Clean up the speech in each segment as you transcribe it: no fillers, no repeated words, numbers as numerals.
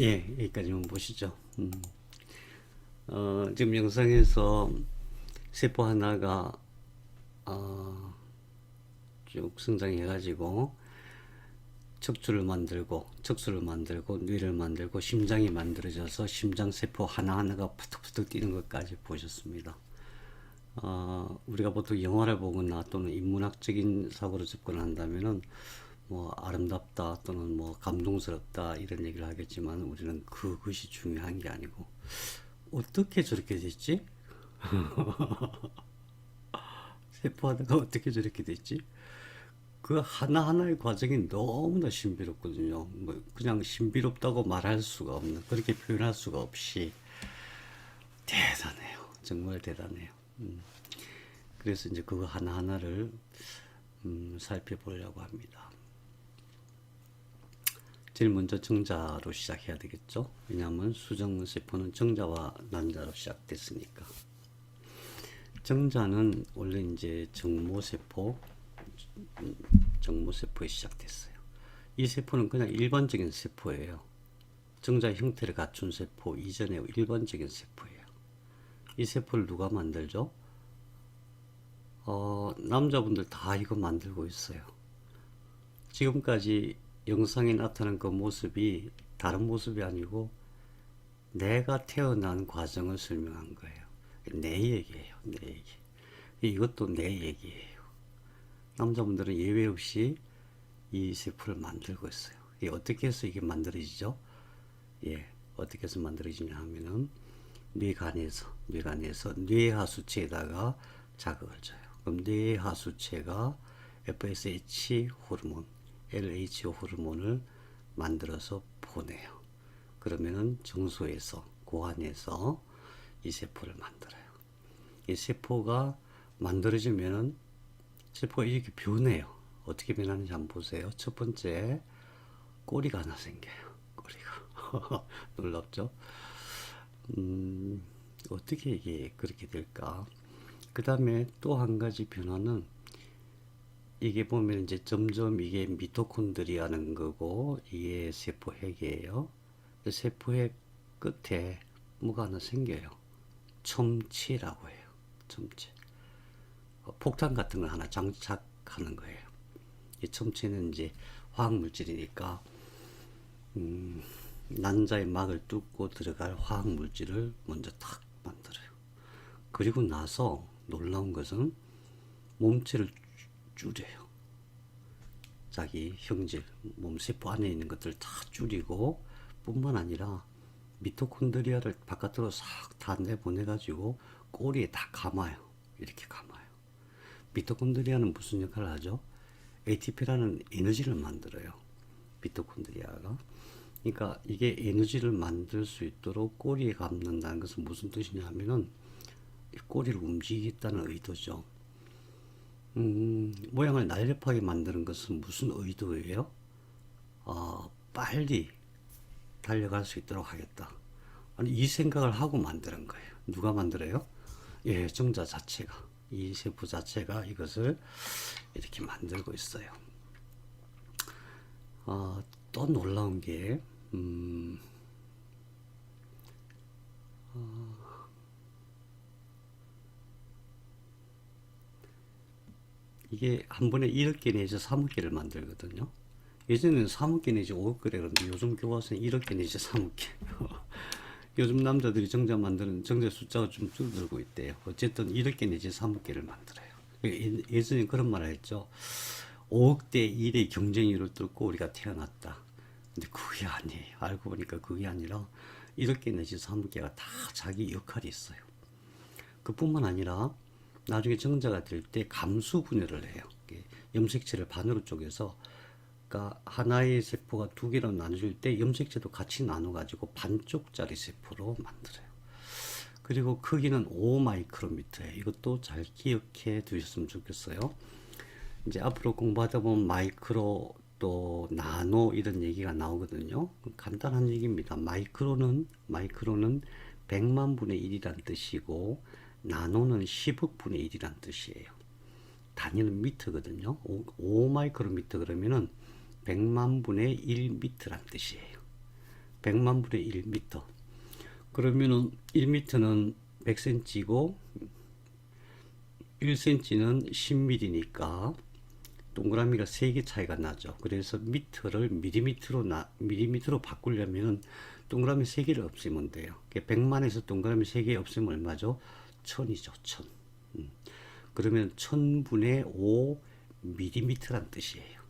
예, 여기까지만 보시죠. 지금 영상에서 세포 하나가 어, 쭉 성장해가지고 척추를 만들고 뇌를 만들고 심장이 만들어져서 심장 세포 하나하나가 푸득푸득 뛰는 것까지 보셨습니다. 우리가 보통 영화를 보거나 또는 인문학적인 사고로 접근한다면은 뭐 아름답다 또는 뭐 감동스럽다 이런 얘기를 하겠지만 우리는 그것이 중요한 게 아니고 어떻게 저렇게 됐지? 세포 하나가 어떻게 저렇게 됐지? 그 하나하나의 과정이 너무나 신비롭거든요. 뭐 그냥 신비롭다고 말할 수가 없는, 그렇게 표현할 수가 없이 대단해요. 정말 대단해요. 그래서 이제 그거 하나하나를 살펴보려고 합니다. 제일 먼저 정자로 시작해야 되겠죠. 왜냐하면 수정세포는 정자와 난자로 시작됐으니까. 정자는 원래 이제 정모세포에 시작됐어요. 이 세포는 그냥 일반적인 세포예요. 정자 형태를 갖춘 세포 이전의 일반적인 세포예요. 이 세포를 누가 만들죠? 남자분들 다 이거 만들고 있어요. 지금까지 영상에 나타난 그 모습이 다른 모습이 아니고 내가 태어난 과정을 설명한 거예요. 내 얘기예요. 내 얘기. 이것도 내 얘기예요. 남자분들은 예외 없이 이 세포를 만들고 있어요. 이게 어떻게 해서 이게 만들어지죠? 예, 어떻게 해서 만들어지냐 하면은 뇌간에서 뇌하수체에다가 자극을 줘요. 그럼 뇌하수체가 FSH 호르몬, LH 호르몬을 만들어서 보내요. 그러면은 정소에서 고환에서 이 세포를 만들어요. 이 세포가 만들어지면은 세포가 이렇게 변해요. 어떻게 변하는지 한번 보세요. 첫 번째, 꼬리가 하나 생겨요. 꼬리가. 놀랍죠? 어떻게 이게 그렇게 될까? 그 다음에 또 한 가지 변화는 이게 보면 이제 점점 이게 미토콘드리아는 거고 이게 세포핵이에요. 세포핵 끝에 뭐가 하나 생겨요. 첨치라고 해요. 첨치. 폭탄 같은 걸 하나 장착하는 거예요. 이 첨치는 이제 화학 물질이니까 난자의 막을 뚫고 들어갈 화학 물질을 먼저 탁 만들어요. 그리고 나서 놀라운 것은 몸체를 줄여요. 자기 형질, 몸세포 안에 있는 것들을 다 줄이고 뿐만 아니라 미토콘드리아를 바깥으로 싹 다 내보내가지고 꼬리에 다 감아요. 이렇게 감아요. 미토콘드리아는 무슨 역할을 하죠? ATP라는 에너지를 만들어요. 미토콘드리아가. 그러니까 이게 에너지를 만들 수 있도록 꼬리에 감는다는 것은 무슨 뜻이냐 하면은 꼬리를 움직이겠다는 의도죠. 모양을 날렵하게 만드는 것은 무슨 의도예요? 빨리 달려갈 수 있도록 하겠다. 아니, 이 생각을 하고 만드는 거예요. 누가 만들어요? 예, 정자 자체가. 이 세포 자체가 이것을 이렇게 만들고 있어요. 또 놀라운 게, 이게 한 번에 1억 개 내지 3억 개를 만들거든요. 예전에는 3억 개 내지 5억 개래 그런데 요즘 교과서는 1억 개 내지 3억 개. 요즘 남자들이 정자 만드는 정자 숫자가 좀 줄어들고 있대요. 어쨌든 1억 개 내지 3억 개를 만들어요. 예전에 그런 말을 했죠. 5억 대 1의 경쟁률을 뚫고 우리가 태어났다. 근데 그게 아니에요. 알고 보니까 그게 아니라 1억 개 내지 3억 개가 다 자기 역할이 있어요. 그뿐만 아니라 나중에 정자가 될 때 감수 분열을 해요. 염색체를 반으로 쪼개서 그러니까 하나의 세포가 두 개로 나눠질 때 염색체도 같이 나눠가지고 반쪽짜리 세포로 만들어요. 그리고 크기는 5마이크로미터예요. 이것도 잘 기억해 두셨으면 좋겠어요. 이제 앞으로 공부하다 보면 마이크로 또 나노 이런 얘기가 나오거든요. 간단한 얘기입니다. 마이크로는 100만 분의 1이란 뜻이고 나노는 10억 분의 1이란 뜻이에요. 단위는 미터거든요. 5마이크로미터 그러면은 100만 분의 1미터란 뜻이에요. 100만 분의 1m. 그러면은 1m는 100cm고 1cm는 10mm니까 동그라미가 3개 차이가 나죠. 그래서 미터를 밀리미터로 바꾸려면 동그라미 3개를 없애면 돼요. 100만에서 동그라미 3개 없애면 얼마죠? 1000이죠. 1000. 그러면 1000분의 5mm란 뜻이에요.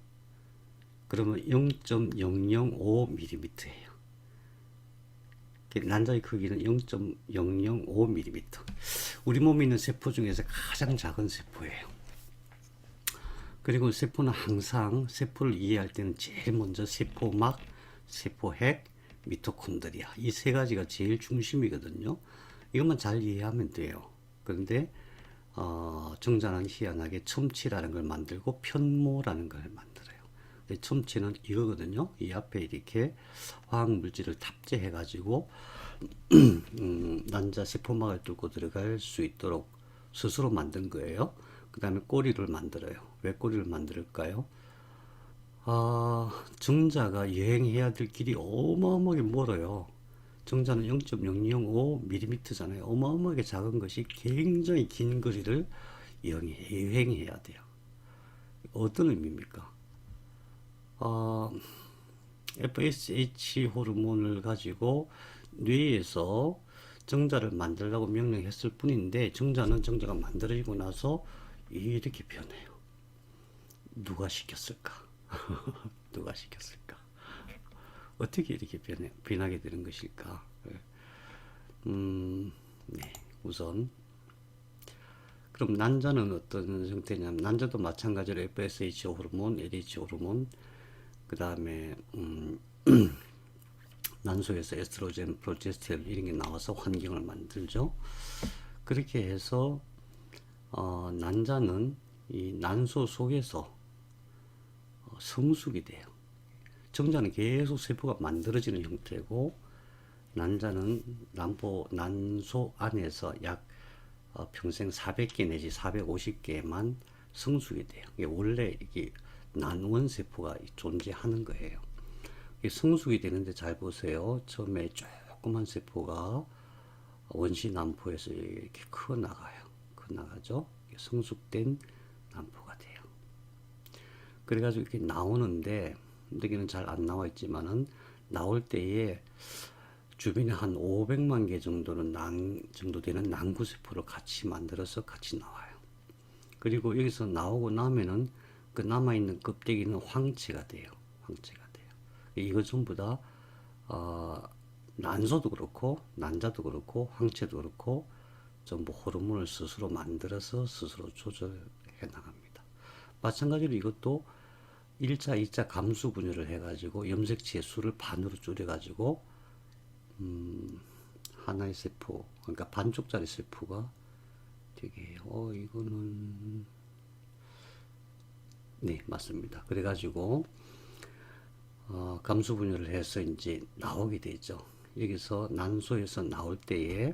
그러면 0.005mm예요. 난자의 크기는 0.005mm. 우리 몸에 있는 세포 중에서 가장 작은 세포예요. 그리고 세포는 항상 세포를 이해할 때는 제일 먼저 세포막, 세포핵, 미토콘드리아 이 세 가지가 제일 중심이거든요. 이것만 잘 이해하면 돼요. 그런데 정자는 희한하게 첨치라는 걸 만들고 편모라는 걸 만들어요. 첨치는 이거거든요. 이 앞에 이렇게 화학 물질을 탑재해 가지고 난자 세포막을 뚫고 들어갈 수 있도록 스스로 만든 거예요. 그 다음에 꼬리를 만들어요. 왜 꼬리를 만들까요? 정자가 여행해야 될 길이 어마어마하게 멀어요. 정자는 0.005mm잖아요. 어마어마하게 작은 것이 굉장히 긴 거리를 여행해야 돼요. 어떤 의미입니까? FSH 호르몬을 가지고 뇌에서 정자를 만들라고 명령했을 뿐인데 정자가 만들어지고 나서 이렇게 변해요. 누가 시켰을까? 누가 시켰을까? 어떻게 이렇게 변하게 되는 것일까? 네, 우선 그럼 난자는 어떤 형태냐면 난자도 마찬가지로 FSH 호르몬, LH 호르몬, 그 다음에 난소에서 에스트로겐, 프로제스테론 이런 게 나와서 환경을 만들죠. 그렇게 해서 난자는 이 난소 속에서 성숙이 돼요. 정자는 계속 세포가 만들어지는 형태고 난자는 난소 안에서 약 평생 400개 내지 450개만 성숙이 돼요. 이게 원래 이게 난원 세포가 존재하는 거예요. 성숙이 되는데 잘 보세요. 처음에 조그만 세포가 원시 난포에서 이렇게 커 나가요. 커 나가죠. 성숙된 난포가 돼요. 그래가지고 이렇게 나오는데 여기는 잘 안 나와 있지만은 나올 때에 주변에 한 500만 개 정도는 정도 되는 난구 세포를 같이 만들어서 같이 나와요. 그리고 여기서 나오고 나면은 그 남아있는 껍데기는 황체가 돼요. 황체가 돼요. 이거 전부 다 난소도 그렇고 난자도 그렇고 황체도 그렇고 전부 호르몬을 스스로 만들어서 스스로 조절해 나갑니다. 마찬가지로 이것도 1차, 2차 감수 분열을 해가지고 염색체의 수를 반으로 줄여가지고 하나의 세포, 그러니까 반쪽짜리 세포가 되게 해요. 이거는 네, 맞습니다. 그래가지고 감수 분열을 해서 이제 나오게 되죠. 여기서 난소에서 나올 때에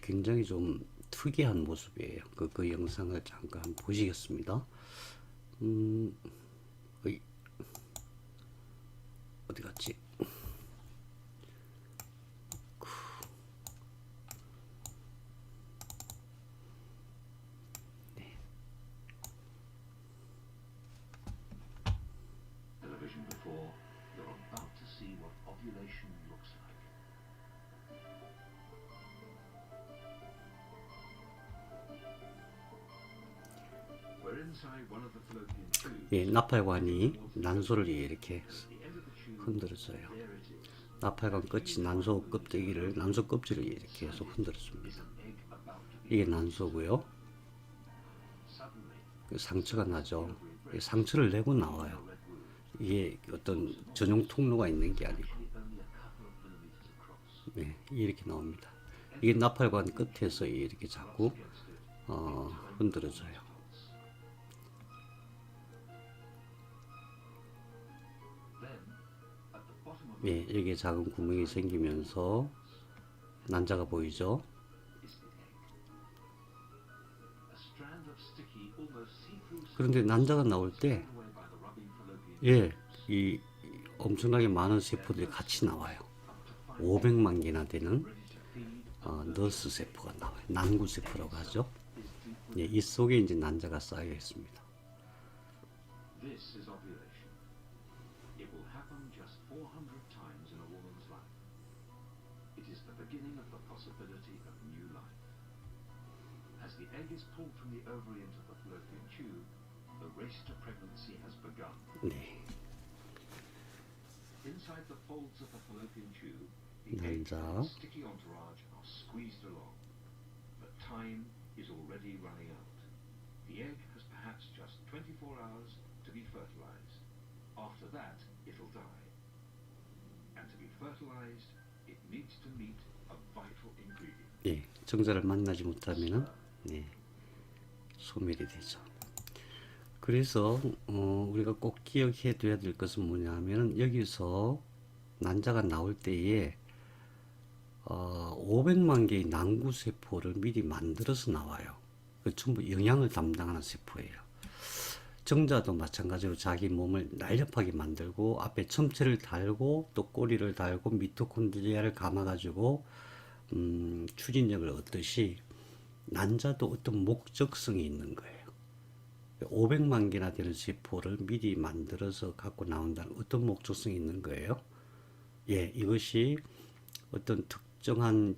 굉장히 좀 특이한 모습이에요. 그 영상을 잠깐 보시겠습니다. 어디 갔지? 네. Television before, you're about to see what ovulation looks like. We're inside one of the fallopian tubes. 예, 나팔관이 난소를 이렇게 흔들어줘요. 나팔관 끝이 난소 껍질을 이렇게 해서 흔들어줍니다. 이게 난소고요. 상처가 나죠. 상처를 내고 나와요. 이게 어떤 전용 통로가 있는 게 아니고, 네, 이렇게 나옵니다. 이게 나팔관 끝에서 이렇게 자꾸 흔들어줘요. 예, 여기에 작은 구멍이 생기면서 난자가 보이죠? 그런데 난자가 나올 때, 예, 이 엄청나게 많은 세포들이 같이 나와요. 500만 개나 되는 너스 세포가 나와요. 난구 세포라고 하죠. 예, 이 속에 이제 난자가 쌓여 있습니다. This is ovulation. It will happen just 400 times in a woman's life. It is the beginning of the possibility of new life. As the egg is pulled from the ovary into the fallopian tube, the race to pregnancy has begun. 네, Inside the folds of the fallopian tube, the egg 난자. and its sticky entourage are squeezed along. But time is already running out. The egg has perhaps just 24 hours to be fertilized. After that, it'll die. And to be fertilized, it needs to meet a vital ingredient. 예, 정자를 만나지 못하면은 네, 소멸이 되죠. 그래서 우리가 꼭 기억해 둬야 될 것은 뭐냐면 여기서 난자가 나올 때에 500만 개의 난구 세포를 미리 만들어서 나와요. 그 전부 영양을 담당하는 세포예요. 정자도 마찬가지로 자기 몸을 날렵하게 만들고 앞에 첨체를 달고 또 꼬리를 달고 미토콘드리아를 감아가지고 추진력을 얻듯이 난자도 어떤 목적성이 있는 거예요. 500만 개나 되는 세포를 미리 만들어서 갖고 나온다는 어떤 목적성이 있는 거예요. 예, 이것이 어떤 특정한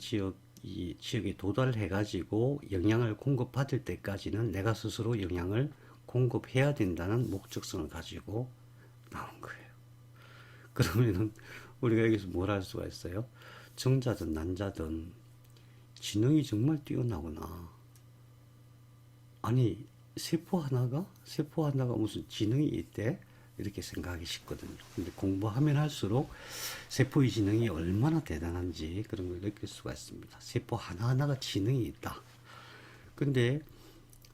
이 지역에 도달해 가지고 영양을 공급받을 때까지는 내가 스스로 영양을 공급해야 된다는 목적성을 가지고 나온 거예요. 그러면은 우리가 여기서 뭘 할 수가 있어요? 정자든 난자든 지능이 정말 뛰어나구나. 아니 세포 하나가 무슨 지능이 있대? 이렇게 생각하기 쉽거든요. 근데 공부하면 할수록 세포의 지능이 얼마나 대단한지 그런 걸 느낄 수가 있습니다. 세포 하나하나가 지능이 있다. 근데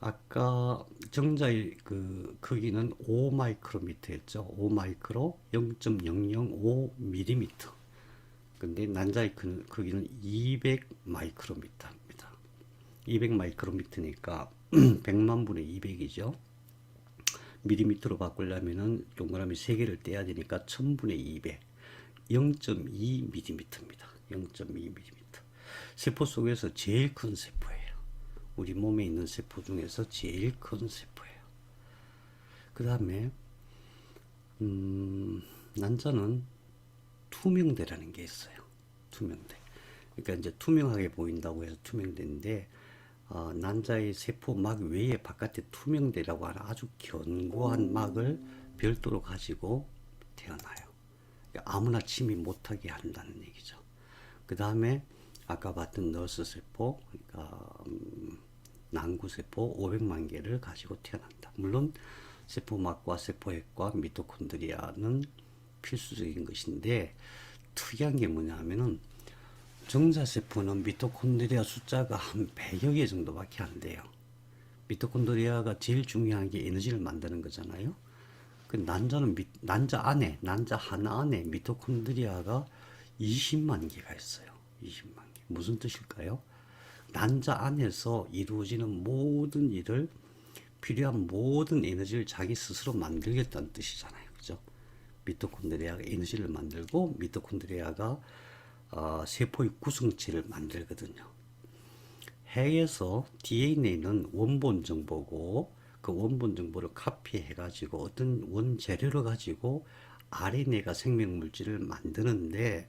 아까 정자의 그 크기는 5 마이크로미터였죠. 5 마이크로 0.005mm. 근데 난자의 크기는 200 마이크로미터입니다. 200 마이크로미터니까 100만 분의 200이죠. 밀리미터로 바꾸려면은 동그라미 3개를 떼야 되니까 1000분의 200. 0.2mm입니다. 0.2mm. 세포 속에서 제일 큰 세포예요. 우리 몸에 있는 세포 중에서 제일 큰 세포예요. 그 다음에 난자는 투명대라는 게 있어요. 투명대. 그러니까 이제 투명하게 보인다고 해서 투명대인데 난자의 세포 막 외에 바깥에 투명대라고 하는 아주 견고한 막을 별도로 가지고 태어나요. 그러니까 아무나 침입 못하게 한다는 얘기죠. 그 다음에 아까 봤던 너스 세포, 그러니까 난구 세포 500만 개를 가지고 태어난다. 물론 세포막과 세포핵과 미토콘드리아는 필수적인 것인데 특이한 게 뭐냐면은 정자세포는 미토콘드리아 숫자가 한 100여 개 정도밖에 안 돼요. 미토콘드리아가 제일 중요한 게 에너지를 만드는 거잖아요. 그 난자는 난자 하나 안에 미토콘드리아가 20만 개가 있어요. 20만 개. 무슨 뜻일까요? 난자 안에서 이루어지는 모든 일을 필요한 모든 에너지를 자기 스스로 만들겠다는 뜻이잖아요. 그죠? 미토콘드리아가 에너지를 만들고 미토콘드리아가 세포의 구성체를 만들거든요. 핵에서 DNA는 원본 정보고 그 원본 정보를 카피해 가지고 어떤 원재료를 가지고 RNA가 생명물질을 만드는데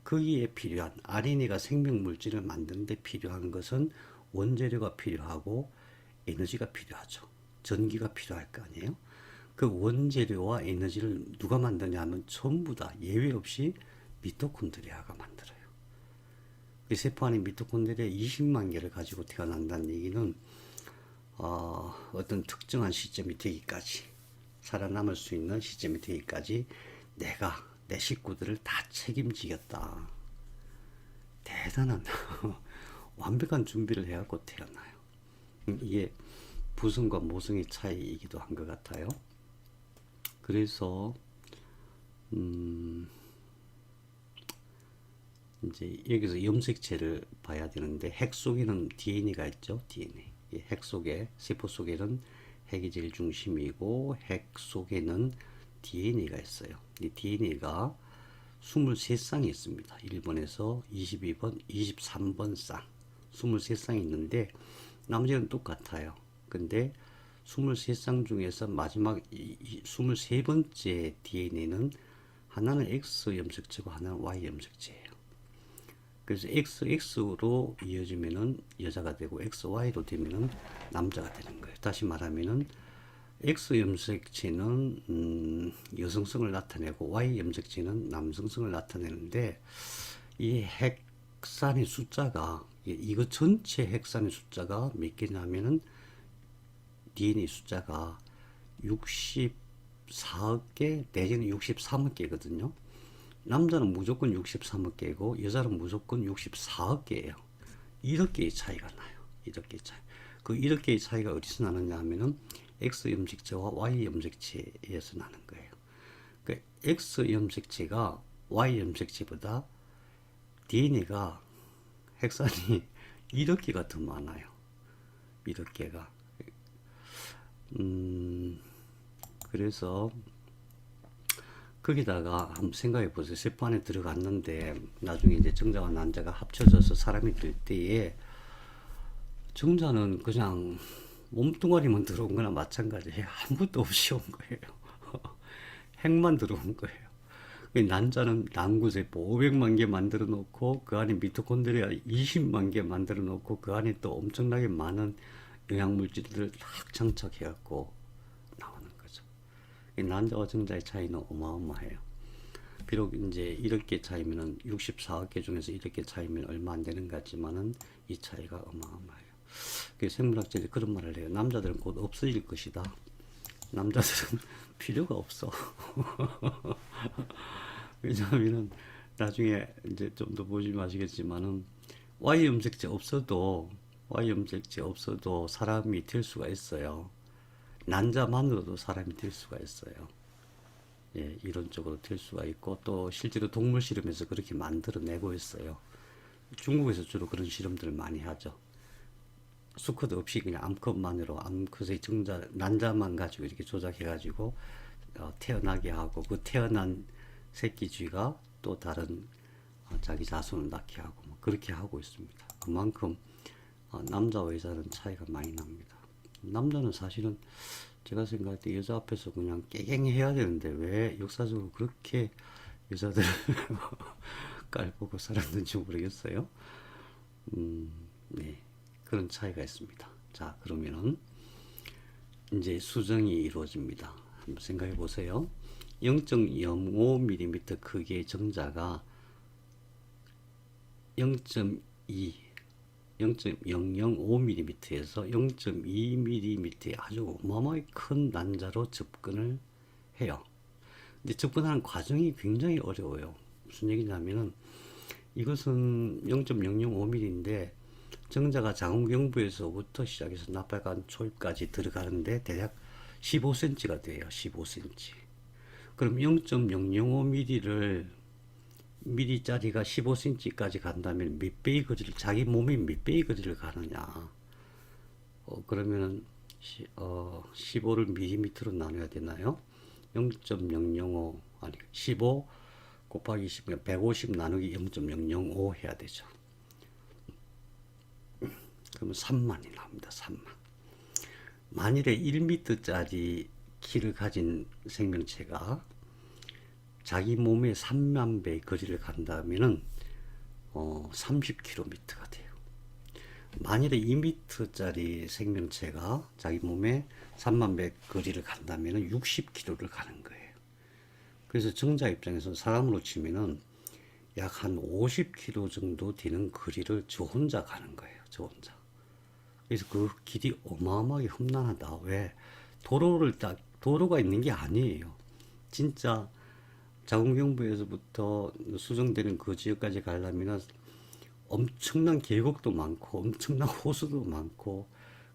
거기에 필요한 RNA가 생명물질을 만드는데 필요한 것은 원재료가 필요하고 에너지가 필요하죠. 전기가 필요할 거 아니에요. 그 원재료와 에너지를 누가 만드냐면 전부 다 예외 없이 미토콘드리아가 만들어요. 그 세포 안에 미토콘드리아 20만 개를 가지고 태어난다는 얘기는 어떤 특정한 시점이 되기까지 살아남을 수 있는 시점이 되기까지 내가 내 식구들을 다 책임지겠다. 대단한 완벽한 준비를 해갖고 태어나요. 이게 부성과 모성의 차이이기도 한 것 같아요. 그래서 이제 여기서 염색체를 봐야 되는데 핵 속에는 DNA가 있죠. DNA. 핵 속에 세포 속에는 핵이 제일 중심이고 핵 속에는 DNA가 있어요. 이 DNA가 23쌍이 있습니다. 1번에서 22번, 23번 쌍 23쌍이 있는데 나머지는 똑같아요. 근데 23쌍 중에서 마지막 23번째 DNA는 하나는 X 염색체고 하나는 Y 염색체예요. 그래서 XX로 이어지면은 여자가 되고 XY로 되면은 남자가 되는 거예요. 다시 말하면은 X 염색체는 여성성을 나타내고 Y 염색체는 남성성을 나타내는데 이 핵산의 숫자가 이거 전체 핵산의 숫자가 몇 개냐면은 DNA 숫자가 64억 개 내지는 63억 개거든요. 남자는 무조건 63억 개고 여자는 무조건 64억 개예요. 1억 개의 차이가 나요. 1억 개의 차이. 그 1억 개의 차이가 어디서 나느냐 하면은 X 염색체와 Y 염색체에서 나는 거예요. 그 X 염색체가 Y 염색체보다 DNA가 핵산이 1억 개가 더 많아요. 1억 개가. 그래서 거기다가 한번 생각해 보세요. 세포 안에 들어갔는데 나중에 이제 정자와 난자가 합쳐져서 사람이 될 때에 정자는 그냥 몸뚱아리만 들어온 거나 마찬가지예요. 아무것도 없이 온 거예요. 핵만 들어온 거예요. 난자는 난구세포 500만 개 만들어 놓고 그 안에 미토콘드리아 20만 개 만들어 놓고 그 안에 또 엄청나게 많은 영양물질들을 딱 장착해 갖고 나오는 거죠. 난자와 정자의 차이는 어마어마해요. 비록 이제 이렇게 차이면은 64억 개 중에서 이렇게 차이면 얼마 안 되는 것 같지만은 이 차이가 어마어마해요. 생물학자들이 그런 말을 해요. 남자들은 곧 없어질 것이다. 남자들은 필요가 없어. 왜냐하면은 나중에 이제 좀 더 보시면 아시겠지만은 Y 염색체 없어도 사람이 될 수가 있어요. 난자만으로도 사람이 될 수가 있어요. 예, 이론적으로 될 수가 있고 또 실제로 동물 실험에서 그렇게 만들어내고 있어요. 중국에서 주로 그런 실험들을 많이 하죠. 수컷 없이 그냥 암컷만으로 암컷의 정자 난자만 가지고 이렇게 조작해가지고 태어나게 하고 그 태어난 새끼 쥐가 또 다른 자기 자손을 낳게 하고 뭐 그렇게 하고 있습니다. 그만큼 남자와 여자는 차이가 많이 납니다. 남자는 사실은 제가 생각할 때 여자 앞에서 그냥 깨갱해야 되는데 왜 역사적으로 그렇게 여자들을 깔보고 살았는지 모르겠어요. 네. 그런 차이가 있습니다. 자, 그러면은 이제 수정이 이루어집니다. 한번 생각해 보세요. 0.05mm 크기의 정자가 0.005mm에서 0.2mm의 아주 어마어마하게 큰 난자로 접근을 해요. 근데 접근하는 과정이 굉장히 어려워요. 무슨 얘기냐면은 이것은 0.005mm인데 정자가 장후경부에서부터 시작해서 나팔관 초입까지 들어가는데 대략 15cm가 돼요. 15cm. 그럼 0.005mm를 미리짜리가 15cm까지 간다면 몇 배의 거리를 자기 몸이 몇 배의 거리를 가느냐? 그러면은 15를 밀리미터로 나눠야 되나요? 0.005 아니 15 곱하기 10 150 나누기 0.005 해야 되죠. 그러면 3만이 나옵니다. 3만. 만일에 1m짜리 키를 가진 생명체가 자기 몸의 3만 배의 거리를 간다면은 30km가 돼요. 만일에 2m짜리 생명체가 자기 몸의 3만 배 거리를 간다면은 60km를 가는 거예요. 그래서 정자 입장에서 사람으로 치면은 약 한 50km 정도 되는 거리를 저 혼자 가는 거예요. 저 혼자. 그래서 그 길이 어마어마하게 험난하다. 왜? 도로가 있는 게 아니에요. 진짜 자궁경부에서부터 수정되는 그 지역까지 가려면 엄청난 계곡도 많고 엄청난 호수도 많고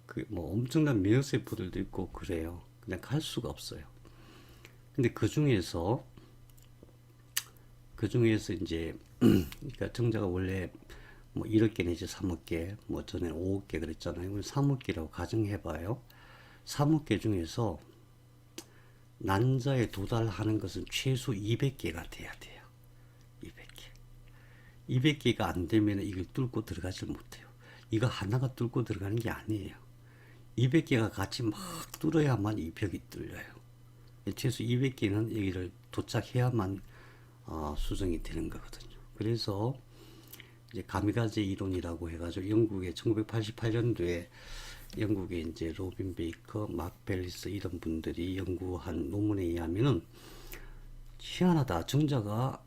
그 뭐 엄청난 면역세포들도 있고 그래요. 그냥 갈 수가 없어요. 근데 그 중에서 이제 그러니까 정자가 원래 뭐 1억 개 내지 3억 개, 뭐 전에 5억 개 그랬잖아요. 3억 개라고 가정해봐요. 3억 개 중에서 난자에 도달하는 것은 최소 200개가 돼야 돼요. 200개. 200개가 안 되면 이걸 뚫고 들어가질 못해요. 이거 하나가 뚫고 들어가는 게 아니에요. 200개가 같이 막 뚫어야만 이 벽이 뚫려요. 최소 200개는 여기를 도착해야만 수정이 되는 거거든요. 그래서 이제 가미가제 이론이라고 해가지고 영국의 1988년도에 영국의 이제 로빈 베이커, 막 벨리스 이런 분들이 연구한 논문에 의하면은 희한하다. 정자가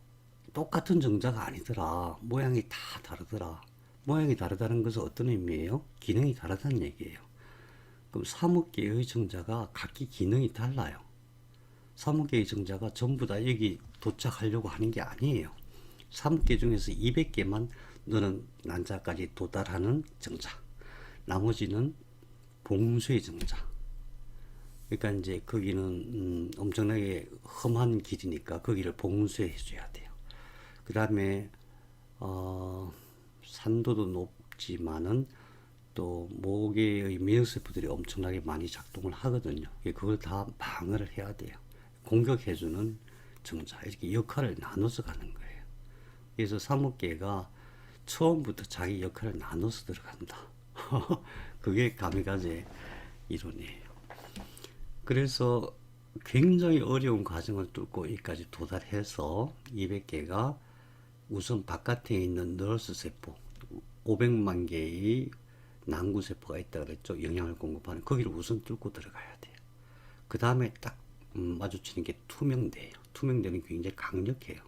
똑같은 정자가 아니더라. 모양이 다 다르더라. 모양이 다르다는 것은 어떤 의미예요? 기능이 다르다는 얘기예요. 그럼 30개의 정자가 각기 기능이 달라요. 30개의 정자가 전부 다 여기 도착하려고 하는 게 아니에요. 30개 중에서 200개만 너는 난자까지 도달하는 정자. 나머지는 봉쇄 정자. 그러니까 이제 거기는 엄청나게 험한 길이니까 거기를 봉쇄해 줘야 돼요. 그 다음에 산도도 높지만은 또 모계의 면역세포들이 엄청나게 많이 작동을 하거든요. 그걸 다 방어를 해야 돼요. 공격해주는 정자, 이렇게 역할을 나눠서 가는 거예요. 그래서 사목계가 처음부터 자기 역할을 나눠서 들어간다. 그게 가미가제 이론이에요. 그래서 굉장히 어려운 과정을 뚫고 여기까지 도달해서 200개가 우선 바깥에 있는 너스 세포 500만 개의 난구 세포가 있다 그랬죠. 영양을 공급하는 거기를 우선 뚫고 들어가야 돼요. 그 다음에 딱 마주치는 게 투명대예요. 투명대는 굉장히 강력해요.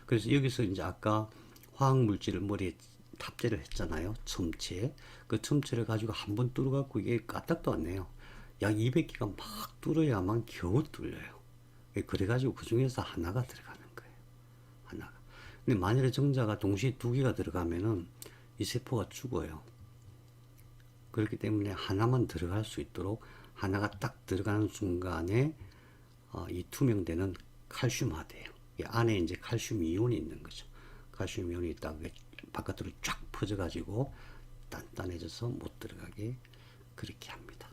그래서 여기서 이제 아까 화학 물질을 머리에 탑재를 했잖아요. 첨체. 그 첨체를 가지고 한번 뚫어갖고 이게 까딱도 안 내요. 약 200개가 막 뚫어야만 겨우 뚫려요. 그래가지고 그 중에서 하나가 들어가는 거예요. 하나가. 근데 만일에 정자가 동시에 2개가 들어가면은 이 세포가 죽어요. 그렇기 때문에 하나만 들어갈 수 있도록 하나가 딱 들어가는 순간에 이 투명대는 칼슘화돼요. 이 안에 이제 칼슘 이온이 있는 거죠. 칼슘 이온이 딱 바깥으로 쫙 퍼져가지고 단단해져서 못 들어가게 그렇게 합니다.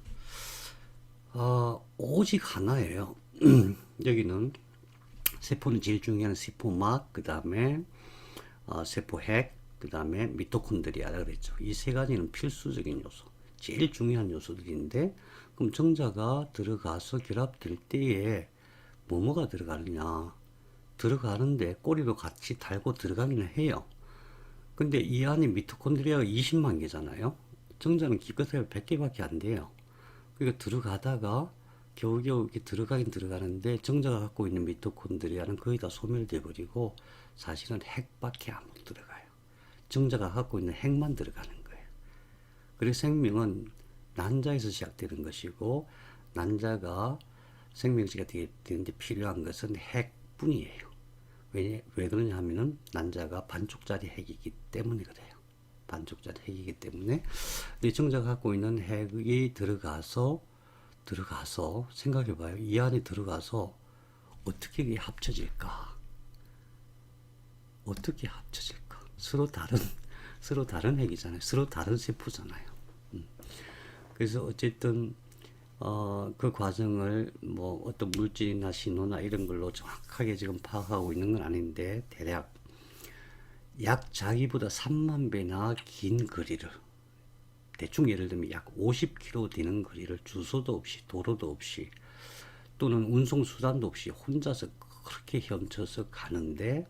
오직 하나예요. 여기는 세포는 제일 중요한 세포막, 그 다음에 세포핵, 그 다음에 미토콘드리아라 그랬죠. 이 세 가지는 필수적인 요소, 제일 중요한 요소들인데, 그럼 정자가 들어가서 결합될 때에 뭐가 들어가느냐? 들어가는데 꼬리도 같이 달고 들어가기는 해요. 근데 이 안에 미토콘드리아가 20만 개잖아요. 정자는 기껏해야 100개밖에 안 돼요. 그러니까 들어가다가 겨우겨우 이렇게 들어가긴 들어가는데 정자가 갖고 있는 미토콘드리아는 거의 다 소멸돼 버리고 사실은 핵밖에 안 들어가요. 정자가 갖고 있는 핵만 들어가는 거예요. 그래서 생명은 난자에서 시작되는 것이고, 난자가 생명체가 되는데 필요한 것은 핵뿐이에요. 왜 그러냐 하면은 난자가 반쪽짜리 핵이기 때문에 그래요. 반쪽짜리 핵이기 때문에. 이 정자가 갖고 있는 핵이 들어가서 생각해봐요. 이 안에 들어가서 어떻게 이게 합쳐질까? 어떻게 합쳐질까? 서로 다른 핵이잖아요. 서로 다른 세포잖아요. 그래서 어쨌든 그 과정을 뭐 어떤 물질이나 신호나 이런 걸로 정확하게 지금 파악하고 있는 건 아닌데, 대략 약 자기보다 3만 배나 긴 거리를, 대충 예를 들면 약 50km 되는 거리를 주소도 없이 도로도 없이 또는 운송수단도 없이 혼자서 그렇게 헤엄쳐서 가는데,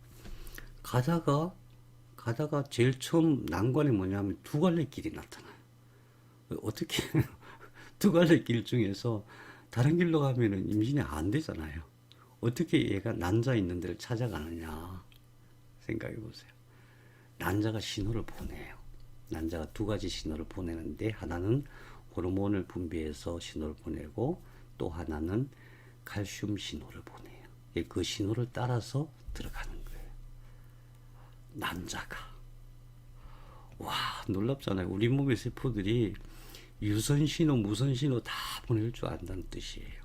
가다가 제일 처음 난관이 뭐냐면 두 갈래 길이 나타나요. 어떻게 두 갈래 길 중에서 다른 길로 가면은 임신이 안 되잖아요. 어떻게 얘가 난자 있는 데를 찾아가느냐 생각해 보세요. 난자가 신호를 보내요. 난자가 두 가지 신호를 보내는데, 하나는 호르몬을 분비해서 신호를 보내고 또 하나는 칼슘 신호를 보내요. 그 신호를 따라서 들어가는 거예요. 난자가. 와, 놀랍잖아요. 우리 몸의 세포들이 유선 신호, 무선 신호 다 보낼 줄 안다는 뜻이에요.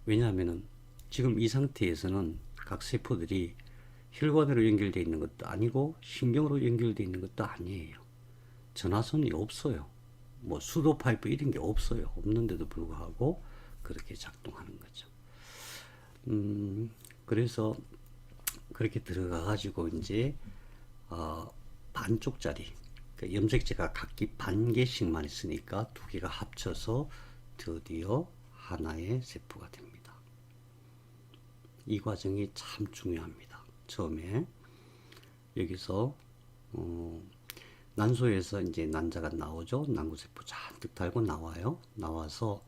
왜냐하면은 지금 이 상태에서는 각 세포들이 혈관으로 연결되어 있는 것도 아니고 신경으로 연결되어 있는 것도 아니에요. 전화선이 없어요. 뭐 수도 파이프 이런 게 없어요. 없는데도 불구하고 그렇게 작동하는 거죠. 그래서 그렇게 들어가 가지고 이제 반쪽짜리 그 염색체가 각기 반 개씩만 있으니까 두 개가 합쳐서 드디어 하나의 세포가 됩니다. 이 과정이 참 중요합니다. 처음에 여기서 난소에서 이제 난자가 나오죠. 난구세포 잔뜩 달고 나와요. 나와서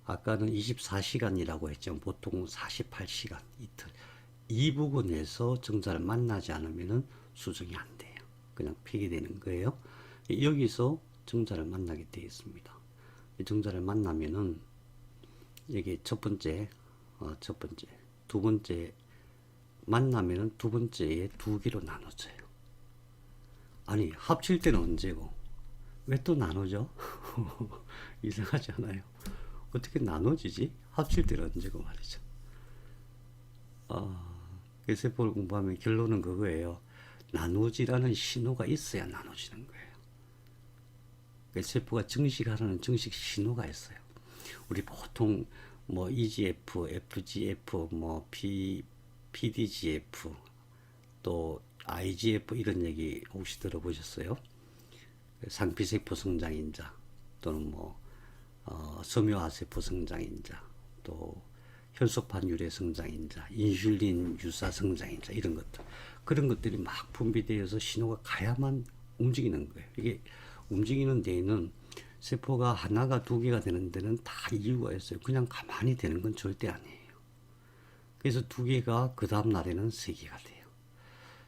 아까는 24시간이라고 했죠. 보통 48시간 이틀. 이 부분에서 정자를 만나지 않으면 수정이 안 돼요. 그냥 폐기되는 거예요. 여기서 정자를 만나게 되어 있습니다. 정자를 만나면은 여기 첫 번째, 두 번째 만나면은 두 번째에 두 개로 나눠져요. 아니 합칠 때는 언제고 왜 또 나누죠? 이상하지 않아요? 어떻게 나눠지지? 합칠 때는 언제고 말이죠. 세포를 공부하면 결론은 그거예요. 나누지라는 신호가 있어야 나눠지는 거예요. 세포가 증식하라는 증식 신호가 있어요. 우리 보통 뭐 EGF, FGF, 뭐 PDGF, 또 IGF 이런 얘기 혹시 들어보셨어요? 상피세포 성장인자 또는 뭐 섬유화세포 성장인자, 또 혈소판 유래 성장인자, 인슐린 유사 성장인자 이런 것들 그런 것들이 막 분비되어서 신호가 가야만 움직이는 거예요. 이게 움직이는 데에는 세포가 하나가 두 개가 되는 데는 다 이유가 있어요. 그냥 가만히 되는 건 절대 아니에요. 그래서 두 개가 그 다음 날에는 세 개가 돼요.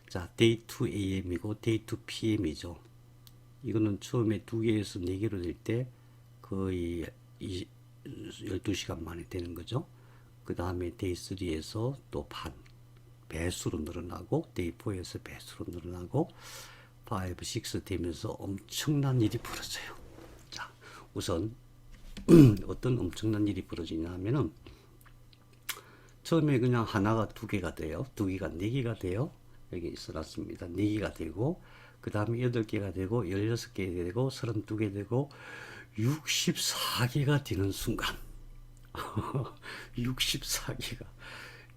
자, day 2 AM이고 day 2 PM이죠. 이거는 처음에 두 개에서 네 개로 될 때 거의 12시간 만에 되는 거죠. 그 다음에 day 3에서 또 반 배수로 늘어나고 day 4에서 배수로 늘어나고 5, 6 되면서 엄청난 일이 벌어져요. 자, 우선 어떤 엄청난 일이 벌어지냐 하면은 처음에 그냥 하나가 두 개가 돼요. 두 개가 네 개가 돼요. 여기 써놨습니다. 네 개가 되고 그 다음에 8개가 되고 16개 되고 32개 되고 64개가 되는 순간 64개가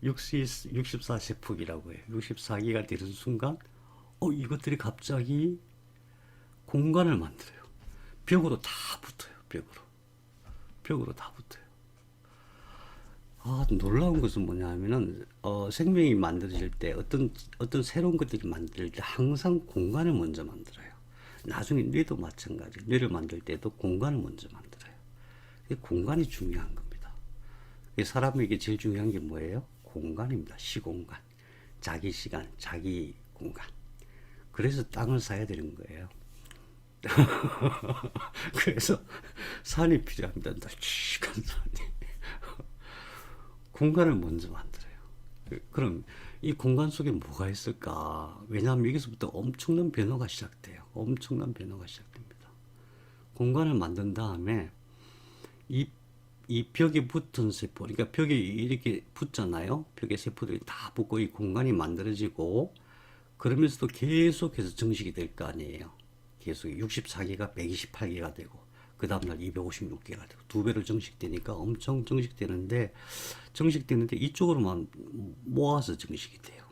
64세폭이라고 해요. 64개가 되는 순간 이것들이 갑자기 공간을 만들어요. 벽으로 다 붙어요. 벽으로 다 붙어요. 놀라운 것은 뭐냐 하면은 생명이 만들어질 때 어떤 새로운 것들이 만들 때 항상 공간을 먼저 만들어요. 나중에 뇌도 마찬가지. 뇌를 만들 때도 공간을 먼저 만들어요. 공간이 중요한 겁니다. 사람에게 제일 중요한 게 뭐예요? 공간입니다. 시공간. 자기 시간, 자기 공간. 그래서 땅을 사야 되는 거예요. 그래서 산이 필요합니다. 널찍한 산이. 공간을 먼저 만들어요. 그럼 이 공간 속에 뭐가 있을까? 왜냐하면 여기서부터 엄청난 변화가 시작돼요. 엄청난 변화가 시작됩니다. 공간을 만든 다음에 이 벽에 붙은 세포, 그러니까 벽에 이렇게 붙잖아요. 벽에 세포들이 다 붙고 이 공간이 만들어지고 그러면서도 계속해서 정식이 될 거 아니에요. 계속 64개가 128개가 되고 그 다음날 256개가 되고 두 배로 정식되니까 엄청 정식되는데 이쪽으로만 모아서 정식이 돼요.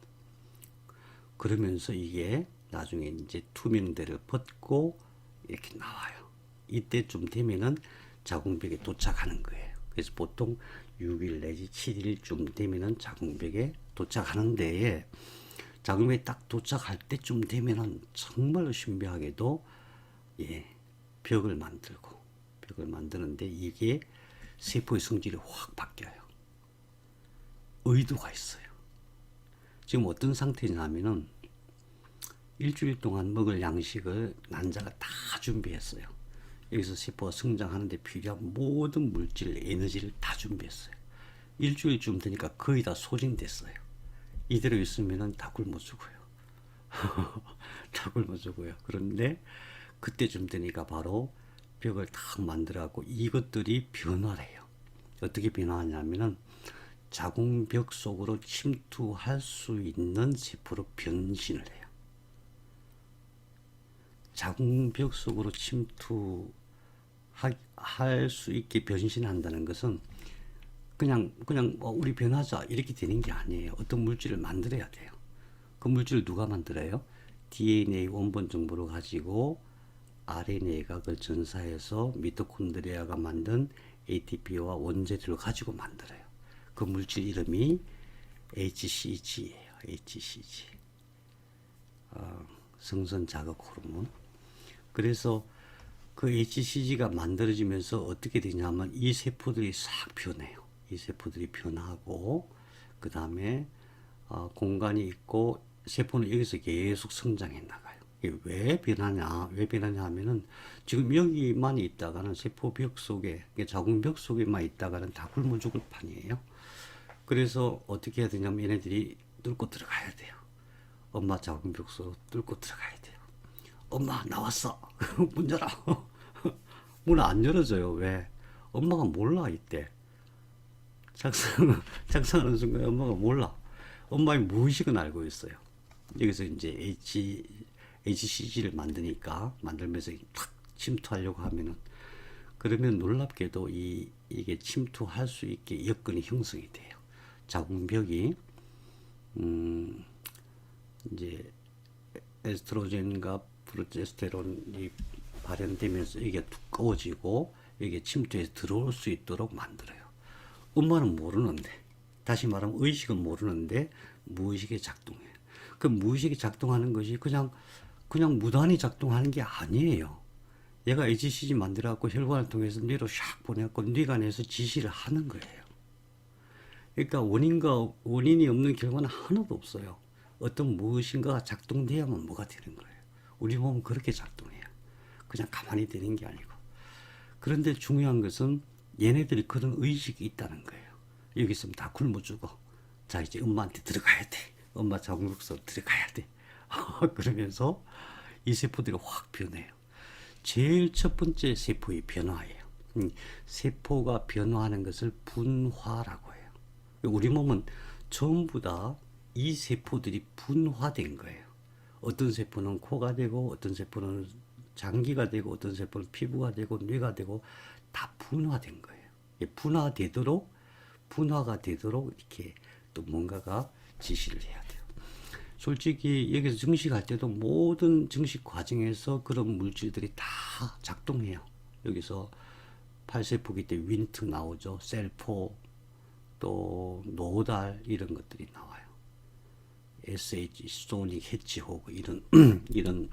그러면서 이게 나중에 이제 투명대를 벗고 이렇게 나와요. 이때쯤 되면은 자궁벽에 도착하는 거예요. 그래서 보통 6일 내지 7일쯤 되면은 자궁벽에 도착하는 데에 자궁벽에 딱 도착할 때쯤 되면은 정말로 신비하게도 벽을 만드는데 이게 세포의 성질이 확 바뀌어요. 의도가 있어요. 지금 어떤 상태냐면은 일주일 동안 먹을 양식을 난자가 다 준비했어요. 여기서 세포가 성장하는데 필요한 모든 물질, 에너지를 다 준비했어요. 일주일쯤 되니까 거의 다 소진됐어요. 이대로 있으면은 다 굶어 죽어요. 다 굶어 죽어요. 그런데 그때쯤 되니까 바로 벽을 딱 만들어갖고 이것들이 변화를 해요. 어떻게 변화하냐면은 자궁벽 속으로 침투할 수 있는 세포로 변신을 해요. 자궁벽 속으로 침투할 수 있게 변신한다는 것은 그냥 우리 변하자 이렇게 되는 게 아니에요. 어떤 물질을 만들어야 돼요. 그 물질을 누가 만들어요? DNA 원본 정보를 가지고 RNA가 그걸 전사해서 미토콘드리아가 만든 ATP와 원재료를 가지고 만들어요. 그 물질 이름이 HCG예요. HCG. 성선 자극 호르몬. 그래서 그 HCG가 만들어지면서 어떻게 되냐면 이 세포들이 싹 변해요. 이 세포들이 변하고 그 다음에 공간이 있고 세포는 여기서 계속 성장해 나가요. 이게 왜 변하냐? 왜 변하냐 하면은 지금 여기만 있다가는 세포벽 속에 자궁벽 속에만 있다가는 다 굶어 죽을 판이에요. 그래서 어떻게 해야 되냐면 얘네들이 뚫고 들어가야 돼요. 엄마 자궁벽 속으로 뚫고 들어가야 돼요. 엄마 나왔어. 문 열어. 문 안 열어줘요. 왜? 엄마가 몰라 이때. 작성하는 순간 엄마가 몰라. 엄마의 무의식은 알고 있어요. 여기서 이제 HCG를 만들면서 탁 침투하려고 하면은 그러면 놀랍게도 이게 침투할 수 있게 여건이 형성이 돼요. 자궁벽이 이제 에스트로겐과 프로제스테론이 발현되면서 이게 두꺼워지고 이게 침투해서 들어올 수 있도록 만들어요. 엄마는 모르는데, 다시 말하면 의식은 모르는데 무의식이 작동해요. 그 무의식이 작동하는 것이 그냥 무단히 작동하는 게 아니에요. 얘가 HCG 만들어갖고 혈관을 통해서 뇌로 샥 보내갖고 뇌가 내서 지시를 하는 거예요. 그러니까 원인이 없는 결과는 하나도 없어요. 어떤 무엇인가가 작동돼야만 뭐가 되는 거예요. 우리 몸은 그렇게 작동해요. 그냥 가만히 되는 게 아니고. 그런데 중요한 것은 얘네들이 그런 의식이 있다는 거예요. 여기 있으면 다 굶어 죽어. 자, 이제 엄마한테 들어가야 돼. 엄마 자궁벽 속으로 들어가야 돼. 그러면서 이 세포들이 확 변해요. 제일 첫 번째 세포의 변화예요. 세포가 변화하는 것을 분화라고 해요. 우리 몸은 전부 다 이 세포들이 분화된 거예요. 어떤 세포는 코가 되고 어떤 세포는 장기가 되고 어떤 세포는 피부가 되고 뇌가 되고 다 분화된 거예요. 분화가 되도록 이렇게 또 뭔가가 지시를 해야 돼요. 솔직히 여기서 증식할 때도 모든 증식 과정에서 그런 물질들이 다 작동해요. 여기서 팔세포기 때 윈트 나오죠. 셀포, 또 노달 이런 것들이 나와요. SH, 소닉, 해치호그 이런 이런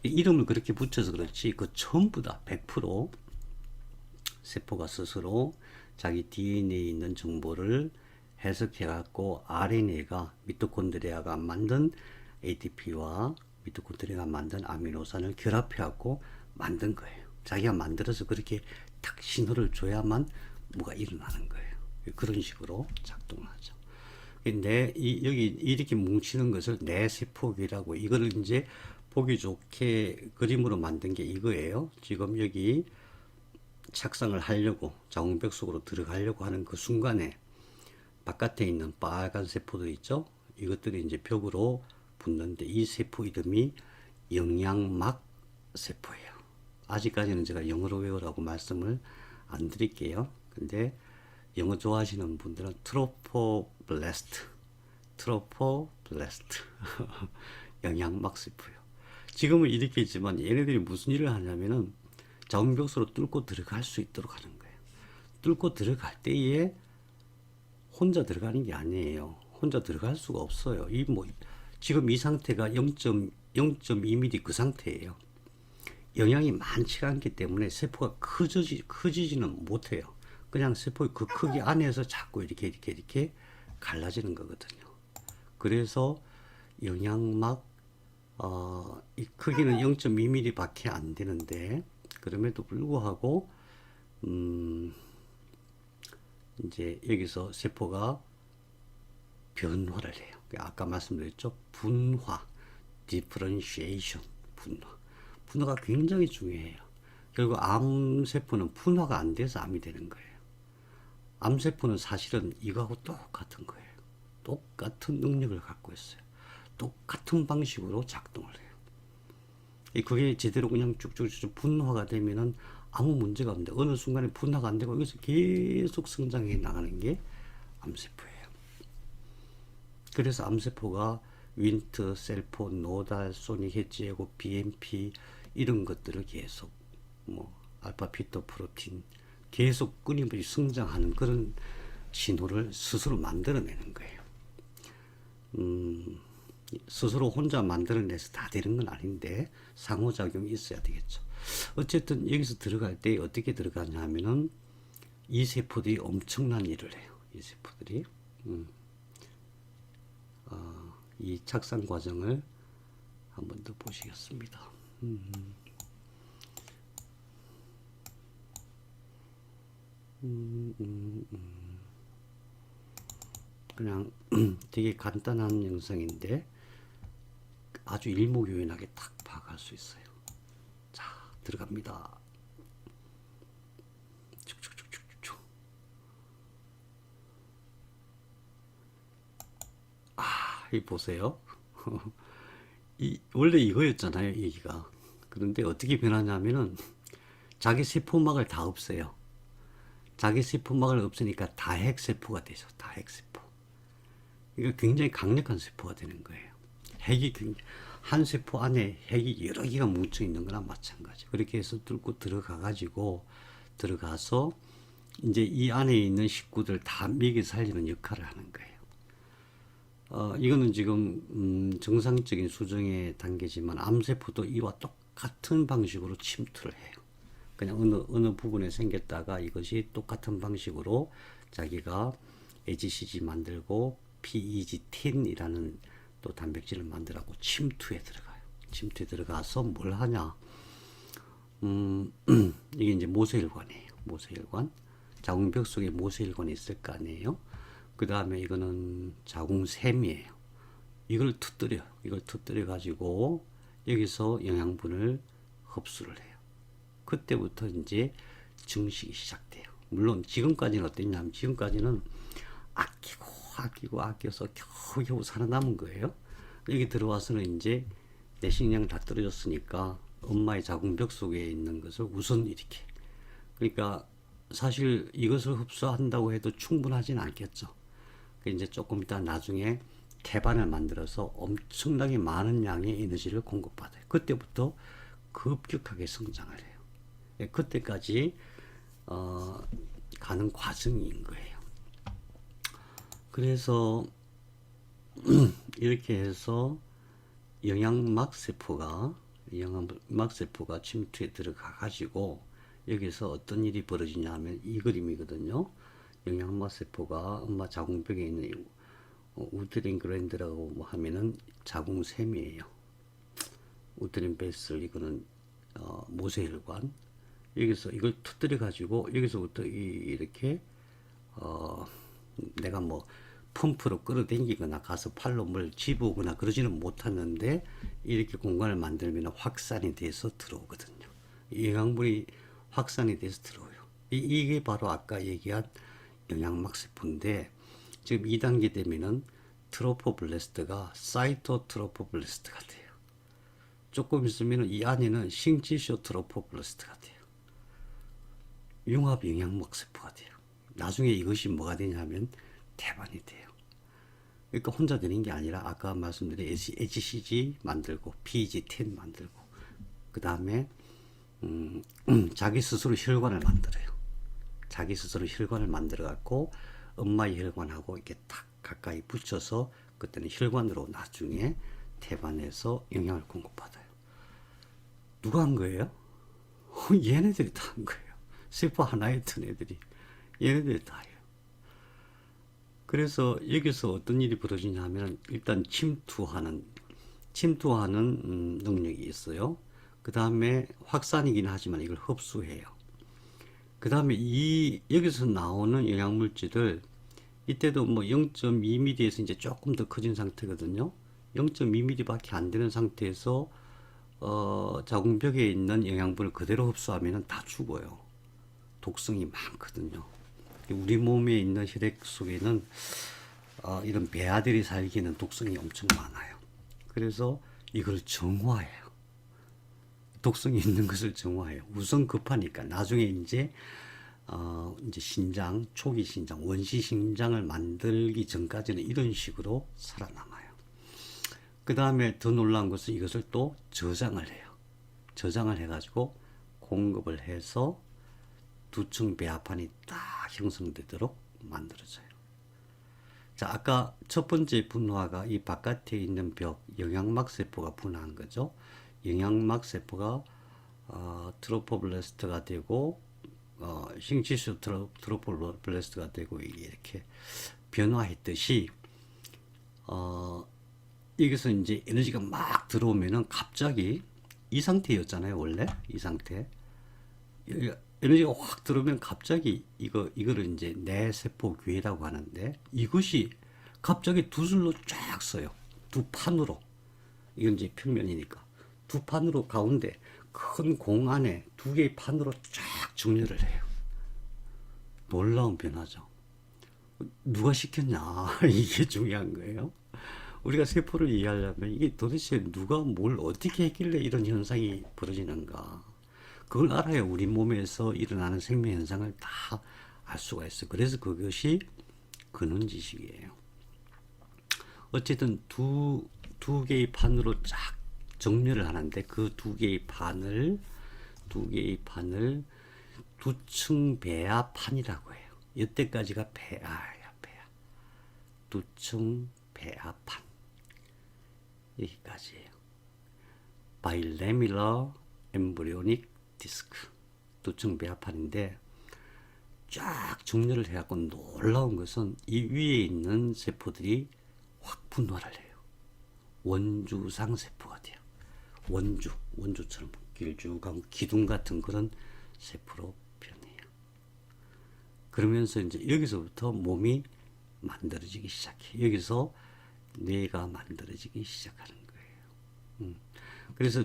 이름을 그렇게 붙여서 그렇지 그 전부 다 100% 세포가 스스로 자기 DNA에 있는 정보를 해석해 갖고 RNA가 미토콘드리아가 만든 ATP와 미토콘드리아가 만든 아미노산을 결합해 갖고 만든 거예요. 자기가 만들어서 그렇게 딱 신호를 줘야만 뭐가 일어나는 거예요. 그런 식으로 작동하죠. 여기 이렇게 뭉치는 것을 내세포기라고, 이거를 이제 보기 좋게 그림으로 만든 게 이거예요. 지금 여기 착상을 하려고 자궁벽 속으로 들어가려고 하는 그 순간에 바깥에 있는 빨간 세포들 있죠? 이것들이 이제 벽으로 붙는데 이 세포 이름이 영양막 세포예요. 아직까지는 제가 영어로 외우라고 말씀을 안 드릴게요. 근데 영어 좋아하시는 분들은 트로포블레스트 영양막 세포예요. 지금은 이렇게 있지만 얘네들이 무슨 일을 하냐면은 자궁벽 속으로 뚫고 들어갈 수 있도록 하는 거예요. 뚫고 들어갈 때에 혼자 들어가는 게 아니에요. 혼자 들어갈 수가 없어요. 지금 이 상태가 0.2mm 그 상태예요. 영양이 많지가 않기 때문에 세포가 커지지는 못해요. 그냥 세포의 그 크기 안에서 자꾸 이렇게 갈라지는 거거든요. 그래서 영양막 이 크기는 0.2mm 밖에 안 되는데 그럼에도 불구하고 이제 여기서 세포가 변화를 해요. 아까 말씀드렸죠. 분화, differentiation, 분화가 굉장히 중요해요. 결국 암세포는 분화가 안 돼서 암이 되는 거예요. 암세포는 사실은 이거하고 똑같은 거예요. 똑같은 능력을 갖고 있어요. 똑같은 방식으로 작동을 해요. 그게 제대로 그냥 쭉쭉쭉 분화가 되면은 아무 문제가 없는데 어느 순간에 분화가 안 되고 여기서 계속 성장해 나가는 게 암세포예요. 그래서 암세포가 윈트, 셀포, 노달, 소닉 해지하고 BMP 이런 것들을 계속 뭐 알파 피토 프로틴 계속 끊임없이 성장하는 그런 신호를 스스로 만들어내는 거예요. 스스로 혼자 만들어내서 다 되는 건 아닌데 상호작용이 있어야 되겠죠. 어쨌든 여기서 들어갈 때 어떻게 들어가냐 하면은 이 세포들이 엄청난 일을 해요. 이 세포들이 이 착상 과정을 한 번 더 보시겠습니다. 그냥 되게 간단한 영상인데 아주 일목요연하게 딱 파악할 수 있어요. 자, 들어갑니다. 쭉쭉쭉쭉쭉. 이 보세요. 원래 이거였잖아요, 얘기가. 그런데 어떻게 변하냐면은 자기 세포막을 다 없애요. 자기 세포막을 없으니까 다핵세포가 되죠. 다핵세포. 이거 굉장히 강력한 세포가 되는 거예요. 한 세포 안에 핵이 여러 개가 뭉쳐 있는 거나 마찬가지. 그렇게 해서 뚫고 들어가서 이제 이 안에 있는 식구들 다 먹여 살리는 역할을 하는 거예요. 이거는 지금 정상적인 수정의 단계지만 암세포도 이와 똑같은 방식으로 침투를 해요. 그냥 어느 부분에 생겼다가 이것이 똑같은 방식으로 자기가 AGCG 만들고 PEG10이라는 또 단백질을 만들고 침투에 들어가요. 침투에 들어가서 뭘 하냐? 이게 이제 모세혈관이에요. 모세혈관. 자궁벽 속에 모세혈관이 있을 거 아니에요. 그 다음에 이거는 자궁샘이에요. 이걸 터뜨려요. 이걸 터뜨려 가지고 여기서 영양분을 흡수를 해요. 그때부터 이제 증식이 시작돼요. 물론 지금까지는 어땠냐면 지금까지는 아껴서 겨우겨우 살아남은 거예요. 여기 들어와서는 이제 내식량 다 떨어졌으니까 엄마의 자궁벽 속에 있는 것을 우선 이렇게. 그러니까 사실 이것을 흡수한다고 해도 충분하진 않겠죠. 이제 조금 이따 나중에 태반을 만들어서 엄청나게 많은 양의 에너지를 공급받아요. 그때부터 급격하게 성장을 해요. 그때까지 가는 과정인 거예요. 그래서 이렇게 해서 영양막 세포가 침투에 들어가 가지고 여기서 어떤 일이 벌어지냐 하면 이 그림이거든요. 영양막 세포가 엄마 자궁벽에 있는 우드린 그랜드라고 뭐 하면은 자궁샘이에요. 우드린 베슬 이거는 모세혈관. 여기서 이걸 터뜨려 가지고 여기서부터 이렇게 내가 뭐 펌프로 끌어당기거나 가서 팔로 뭘 집어오거나 그러지는 못하는데 이렇게 공간을 만들면 확산이 돼서 들어오거든요. 영양분이 확산이 돼서 들어오요. 이게 바로 아까 얘기한 영양막 세포인데 지금 2단계 되면은 트로포블레스트가 사이토트로포블레스트가 돼요. 조금 있으면 이 안에는 싱지쇼 트로포블레스트가 돼요. 융합 영양막 세포가 돼요. 나중에 이것이 뭐가 되냐면 태반이 돼요. 그러니까 혼자 되는 게 아니라 아까 말씀드린 HCG 만들고 PEG10 만들고 그 다음에 자기 스스로 혈관을 만들어요. 자기 스스로 혈관을 만들어 갖고 엄마의 혈관하고 이렇게 탁 가까이 붙여서 그때는 혈관으로 나중에 태반에서 영양을 공급받아요. 누가 한 거예요? 얘네들이 다 한 거예요. 세포 하나에 있던 애들이 얘네들이 다 해요. 그래서 여기서 어떤 일이 벌어지냐 하면 일단 침투하는 능력이 있어요. 그 다음에 확산이긴 하지만 이걸 흡수해요. 그 다음에 여기서 나오는 영양물질을 이때도 뭐 0.2mm에서 이제 조금 더 커진 상태거든요. 0.2mm 밖에 안 되는 상태에서 자궁벽에 있는 영양분을 그대로 흡수하면 다 죽어요. 독성이 많거든요. 우리 몸에 있는 혈액 속에는 이런 배아들이 살기에는 독성이 엄청 많아요. 그래서 이걸 정화해요. 독성이 있는 것을 정화해요. 우선 급하니까 나중에 이제 신장, 초기 신장, 원시 신장을 만들기 전까지는 이런 식으로 살아남아요. 그 다음에 더 놀라운 것은 이것을 또 저장을 해요. 저장을 해가지고 공급을 해서 두층 배합판이 딱 형성되도록 만들어져요. 자, 아까 첫 번째 분화가 이 바깥에 있는 벽, 영양막 세포가 분화한 거죠. 영양막 세포가 트로포블레스트가 되고 싱치수 트로포블레스트가 되고 이렇게 변화했듯이 여기서 이제 에너지가 막 들어오면은 갑자기 이 상태였잖아요. 원래 이 상태 에너지가 확 들어오면 갑자기 이거를 이제 내세포 괴라고 하는데 이것이 갑자기 두 줄로 쫙 써요. 두 판으로. 이건 이제 평면이니까. 두 판으로 가운데 큰 공 안에 두 개의 판으로 쫙 정렬을 해요. 놀라운 변화죠. 누가 시켰냐? 이게 중요한 거예요. 우리가 세포를 이해하려면 이게 도대체 누가 뭘 어떻게 했길래 이런 현상이 벌어지는가? 그걸 알아야 우리 몸에서 일어나는 생명 현상을 다 알 수가 있어요. 그래서 그것이 근원 지식이에요. 어쨌든 두 개의 판으로 쫙 정렬을 하는데 그 두 개의 판을 두층 배합판이라고 해요. 이때까지가 배아야, 배아. 두층 배합판. 여기까지예요. 바일레밀러 엠브리오닉 디스크. 두층 배합판인데 쫙 정렬을 해갖고 놀라운 것은 이 위에 있는 세포들이 확 분화를 해요. 원주상 세포가 돼요. 원주처럼 길쭉하고 기둥 같은 그런 세포로 변해요. 그러면서 이제 여기서부터 몸이 만들어지기 시작해요. 여기서 뇌가 만들어지기 시작하는 거예요. 그래서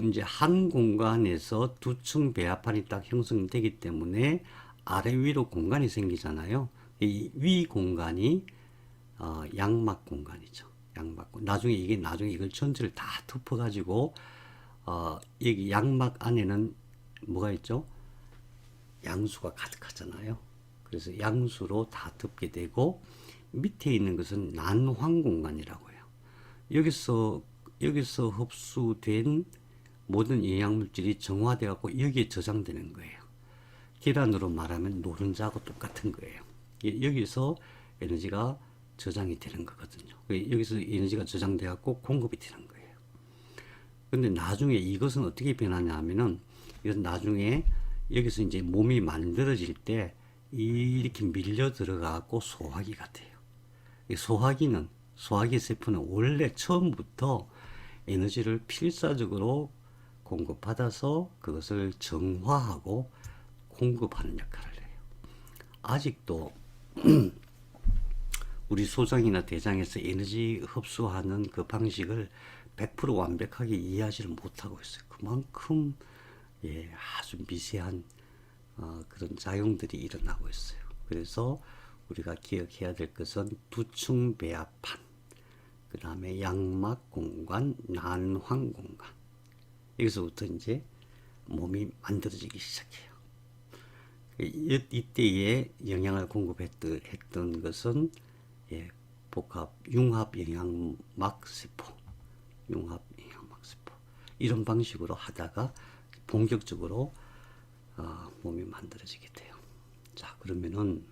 이제 한 공간에서 두층 배합판이 딱 형성되기 때문에 아래 위로 공간이 생기잖아요. 이 위 공간이 양막 공간이죠. 양막. 나중에 이걸 전체를 다 덮어가지고 여기 양막 안에는 뭐가 있죠? 양수가 가득하잖아요. 그래서 양수로 다 덮게 되고 밑에 있는 것은 난황 공간이라고 해요. 여기서 흡수된 모든 영양물질이 정화되어 갖고 여기에 저장되는 거예요. 계란으로 말하면 노른자하고 똑같은 거예요. 여기서 에너지가 저장이 되는 거거든요. 여기서 에너지가 저장되어 갖고 공급이 되는 거예요. 근데 나중에 이것은 어떻게 변하냐 하면은 이건 나중에 여기서 이제 몸이 만들어질 때 이렇게 밀려 들어가고 소화기가 돼요. 이 소화기 세포는 원래 처음부터 에너지를 필사적으로 공급받아서 그것을 정화하고 공급하는 역할을 해요. 아직도 우리 소장이나 대장에서 에너지 흡수하는 그 방식을 100% 완벽하게 이해하지를 못하고 있어요. 그만큼 아주 미세한 그런 작용들이 일어나고 있어요. 그래서 우리가 기억해야 될 것은 두층 배합판, 그 다음에 양막 공간, 난황 공간. 여기서부터 이제 몸이 만들어지기 시작해요. 이때에 영양을 공급했던 것은 융합 영양막 세포, 이런 방식으로 하다가 본격적으로 몸이 만들어지게 돼요. 자, 그러면은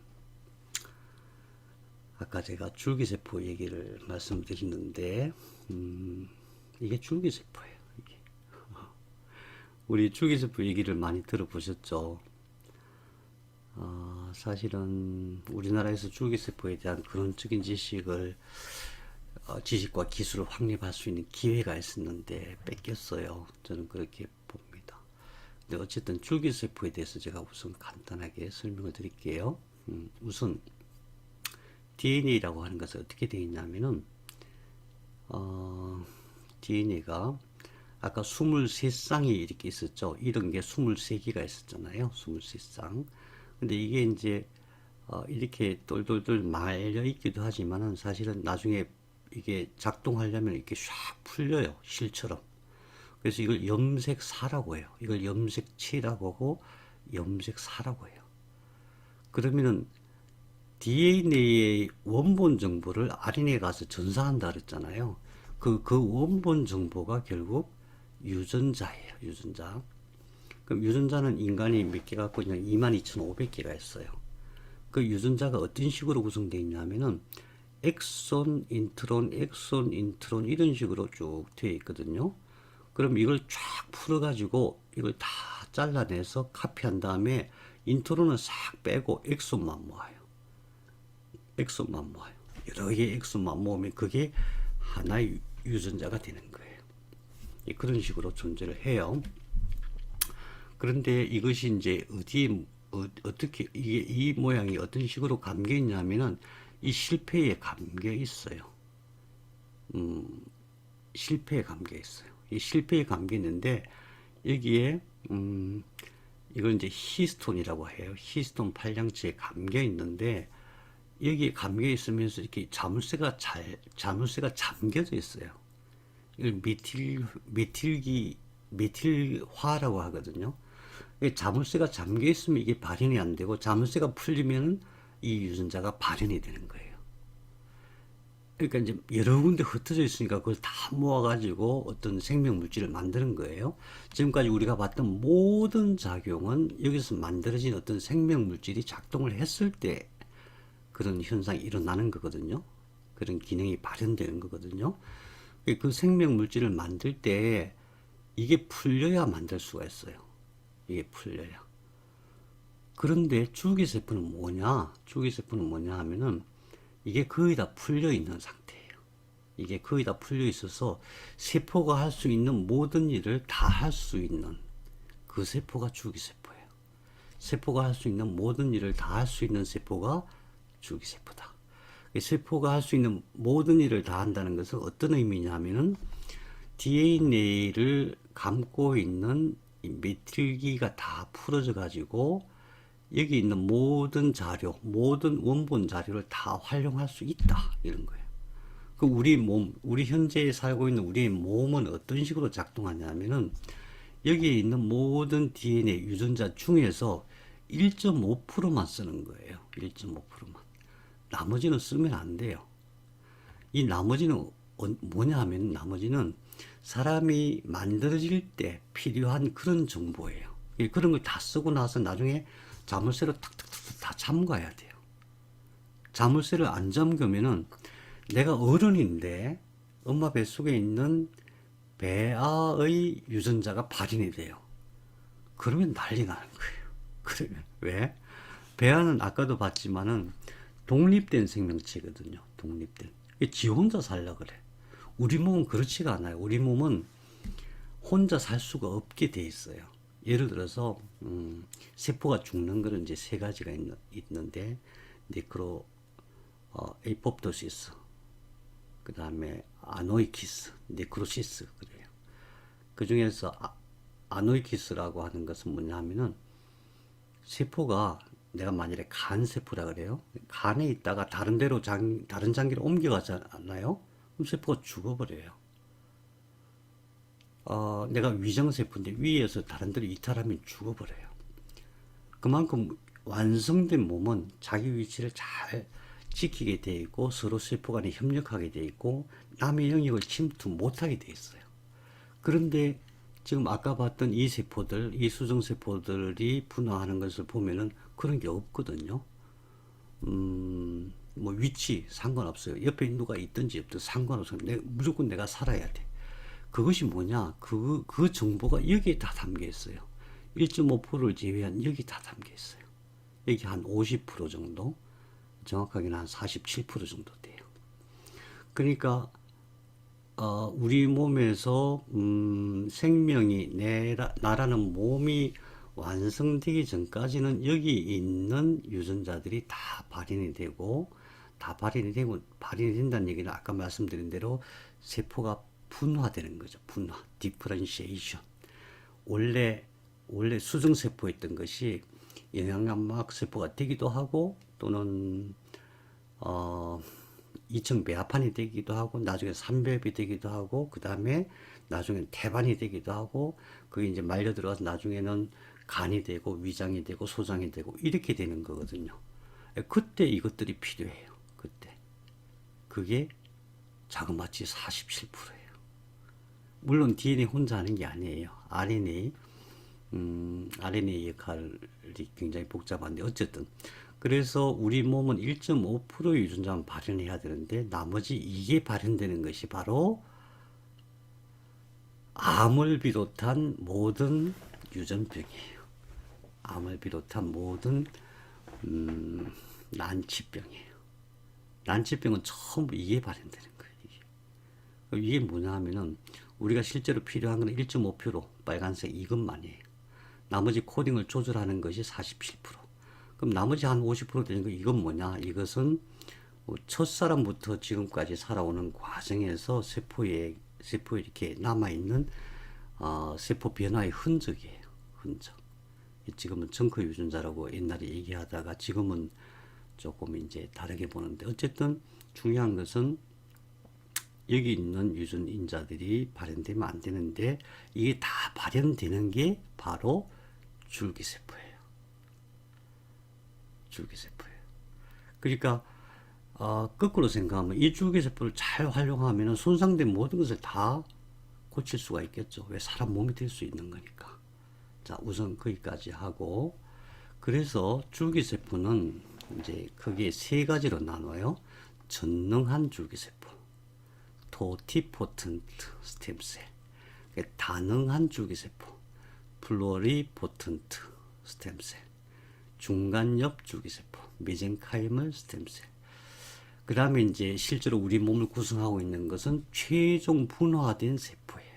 아까 제가 줄기세포 얘기를 말씀드렸는데 이게 줄기세포예요. 이게. 우리 줄기세포 얘기를 많이 들어보셨죠? 사실은 우리나라에서 줄기세포에 대한 근원적인 지식과 기술을 확립할 수 있는 기회가 있었는데 뺏겼어요. 저는 그렇게 봅니다. 근데 어쨌든 줄기세포에 대해서 제가 우선 간단하게 설명을 드릴게요. 우선 DNA라고 하는 것은 어떻게 되어 있냐면은 DNA가 아까 23쌍이 이렇게 있었죠. 이런 게 23개가 있었잖아요. 23쌍. 근데 이게 이제 이렇게 똘똘똘 말려 있기도 하지만은 사실은 나중에 이게 작동하려면 이렇게 샥 풀려요. 실처럼. 그래서 이걸 염색사라고 해요. 이걸 염색치라고 하고 염색사라고 해요. 그러면은 DNA의 원본 정보를 RNA에 가서 전사한다 그랬잖아요. 그 원본 정보가 결국 유전자예요. 유전자. 그럼 유전자는 인간이 몇 개 갖고 있냐? 22,500개가 있어요. 그 유전자가 어떤 식으로 구성되어 있냐면은 엑손, 인트론, 엑손, 인트론 이런 식으로 쭉 되어 있거든요. 그럼 이걸 쫙 풀어가지고 이걸 다 잘라내서 카피한 다음에 인트론은 싹 빼고 엑손만 모아요. 엑손만 모아요. 여러 개의 엑손만 모으면 그게 하나의 유전자가 되는 거예요. 그런 식으로 존재를 해요. 그런데 이것이 이제 어떻게 이 모양이 어떤 식으로 감겨 있냐면은 이 실패에 감겨 있어요. 실패에 감겨 있어요. 이 실패에 감겨 있는데 여기에 이걸 이제 히스톤이라고 해요. 히스톤 팔량체에 감겨 있는데 여기에 감겨 있으면서 이렇게 자물쇠가 잠겨져 있어요. 이걸 메틸화라고 하거든요. 자물쇠가 잠겨 있으면 이게 발현이 안 되고 자물쇠가 풀리면 이 유전자가 발현이 되는 거예요. 그러니까 이제 여러 군데 흩어져 있으니까 그걸 다 모아가지고 어떤 생명 물질을 만드는 거예요. 지금까지 우리가 봤던 모든 작용은 여기서 만들어진 어떤 생명 물질이 작동을 했을 때 그런 현상이 일어나는 거거든요. 그런 기능이 발현되는 거거든요. 그 생명 물질을 만들 때 이게 풀려야 만들 수가 있어요. 이게 풀려야. 그런데 줄기세포는 뭐냐? 줄기세포는 뭐냐 하면은 이게 거의 다 풀려 있는 상태예요. 이게 거의 다 풀려 있어서 세포가 할 수 있는 모든 일을 다 할 수 있는 그 세포가 줄기세포예요. 세포가 할 수 있는 모든 일을 다 할 수 있는 세포가 줄기세포다. 세포가 할 수 있는 모든 일을 다 한다는 것은 어떤 의미냐면은 DNA를 감고 있는 이 메틸기가 다 풀어져 가지고 여기 있는 모든 자료, 모든 원본 자료를 다 활용할 수 있다. 이런 거예요. 그 우리 현재 살고 있는 우리의 몸은 어떤 식으로 작동하냐면은 여기에 있는 모든 DNA 유전자 중에서 1.5%만 쓰는 거예요. 1.5%만. 나머지는 쓰면 안 돼요. 이 나머지는 뭐냐 하면 나머지는 사람이 만들어질 때 필요한 그런 정보예요. 그런 걸 다 쓰고 나서 나중에 자물쇠로 탁탁탁 다 잠가야 돼요. 자물쇠를 안 잠그면은 내가 어른인데 엄마 뱃속에 있는 배아의 유전자가 발현이 돼요. 그러면 난리 나는 거예요. 그러면 왜? 배아는 아까도 봤지만은 독립된 생명체거든요. 독립된. 지 혼자 살려 그래. 우리 몸은 그렇지가 않아요. 우리 몸은 혼자 살 수가 없게 돼 있어요. 예를 들어서 세포가 죽는 거는 이제 세 가지가 있는데 에이포프토시스, 그 다음에 아노이키스, 네크로시스 그래요. 그 중에서 아노이키스라고 하는 것은 뭐냐 하면은 세포가 내가 만일에 간 세포라 그래요. 간에 있다가 다른 데로 다른 장기로 옮겨가잖아요. 그럼 세포가 죽어버려요. 내가 위장세포인데 위에서 다른 데로 이탈하면 죽어버려요. 그만큼 완성된 몸은 자기 위치를 잘 지키게 돼 있고 서로 세포 간에 협력하게 돼 있고 남의 영역을 침투 못하게 돼 있어요. 그런데 지금 아까 봤던 이 세포들, 이 수정세포들이 분화하는 것을 보면은 그런 게 없거든요. 뭐 위치 상관없어요. 옆에 누가 있든지 없든 상관없어요. 무조건 내가 살아야 돼. 그것이 뭐냐? 그 정보가 여기에 다 담겨 있어요. 1.5%를 제외한 여기 다 담겨 있어요. 여기 한 50% 정도, 정확하게는 한 47% 정도 돼요. 그러니까 우리 몸에서 생명이 나라는 몸이 완성되기 전까지는 여기 있는 유전자들이 다 발현이 되고 발현이 된다는 얘기는 아까 말씀드린 대로 세포가 분화되는 거죠. 분화, 디퍼런시에이션. 원래 수정세포였던 것이 영양막 세포가 되기도 하고 또는 이층 배합판이 되기도 하고 나중에 삼배합이 되기도 하고 그 다음에 나중엔 태반이 되기도 하고 그게 이제 말려 들어가서 나중에는 간이 되고 위장이 되고 소장이 되고 이렇게 되는 거거든요. 그때 이것들이 필요해요. 그때 그게 자그마치 47%예요. 물론 DNA 혼자 하는 게 아니에요. RNA 역할이 굉장히 복잡한데 어쨌든 그래서 우리 몸은 1.5% 유전자만 발현해야 되는데 나머지 이게 발현되는 것이 바로 암을 비롯한 모든 유전병이에요. 암을 비롯한 모든 난치병이에요. 난치병은 전부 이게 발현되는 거예요. 이게 뭐냐 하면은 우리가 실제로 필요한 건 1.5% 빨간색 이것만이에요. 나머지 코딩을 조절하는 것이 47%. 그럼 나머지 한 50% 되는 거 이건 뭐냐? 이것은 첫사람부터 지금까지 살아오는 과정에서 세포에 이렇게 남아있는 세포 변화의 흔적이에요. 흔적. 지금은 정크 유전자라고 옛날에 얘기하다가 지금은 조금 이제 다르게 보는데 어쨌든 중요한 것은 여기 있는 유전인자들이 발현되면 안 되는데 이게 다 발현되는 게 바로 줄기세포예요. 줄기세포예요. 그러니까 거꾸로 생각하면 이 줄기세포를 잘 활용하면 손상된 모든 것을 다 고칠 수가 있겠죠. 왜 사람 몸이 될 수 있는 거니까. 자, 우선 거기까지 하고 그래서 줄기세포는 이제 크게 세 가지로 나눠요. 전능한 줄기세포, 토티포턴트 스템셀, 다능한 줄기세포, 플로리포턴트 스템셀, 중간엽 줄기세포, 메젠카이멀 스템셀. 그 다음에 이제 실제로 우리 몸을 구성하고 있는 것은 최종 분화된 세포예요.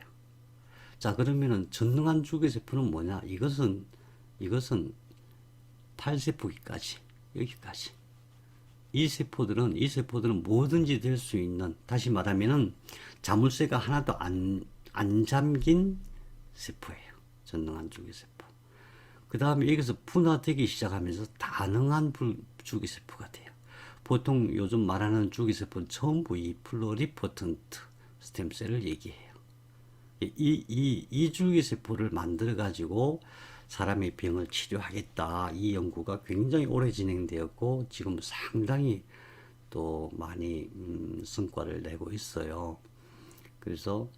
자, 그러면은 전능한 줄기세포는 뭐냐? 이것은 8세포기까지, 여기까지. 이 세포들은 뭐든지 될 수 있는, 다시 말하면은 자물쇠가 하나도 안 잠긴 세포예요. 전능한 줄기세포. 그 다음에 여기서 분화되기 시작하면서 다능한 줄기세포가 돼요. 보통 요즘 말하는 줄기세포는 전부 이 플로리포턴트 스템셀을 얘기해요. 이 줄기세포를 만들어가지고 사람의 병을 치료하겠다. 이 연구가 굉장히 오래 진행되었고, 지금 상당히 또 많이 성과를 내고 있어요. 그래서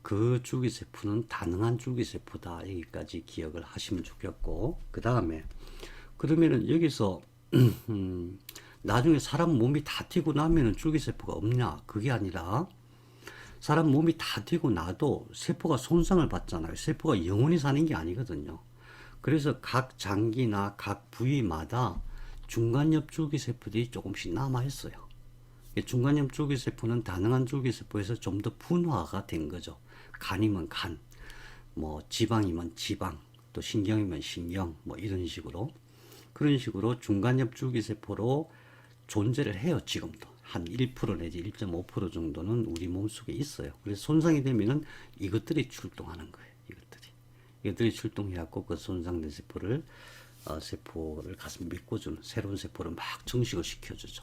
그 줄기세포는 다능한 줄기세포다. 여기까지 기억을 하시면 좋겠고, 그 다음에 그러면은 여기서 나중에 사람 몸이 다 튀고 나면은 줄기세포가 없냐? 그게 아니라 사람 몸이 다 튀고 나도 세포가 손상을 받잖아요. 세포가 영원히 사는 게 아니거든요. 그래서 각 장기나 각 부위마다 중간엽 줄기세포들이 조금씩 남아있어요. 중간엽 줄기세포는 다능한 줄기세포에서 좀 더 분화가 된 거죠. 간이면 간, 뭐 지방이면 지방, 또 신경이면 신경, 뭐 이런 식으로. 그런 식으로 중간엽 줄기세포로 존재를 해요, 지금도. 한 1% 내지 1.5% 정도는 우리 몸속에 있어요. 그래서 손상이 되면은 이것들이 출동하는 거예요. 이것들이 출동해갖고 그 손상된 세포를 가서 메꿔주는 새로운 세포를 막 증식을 시켜주죠.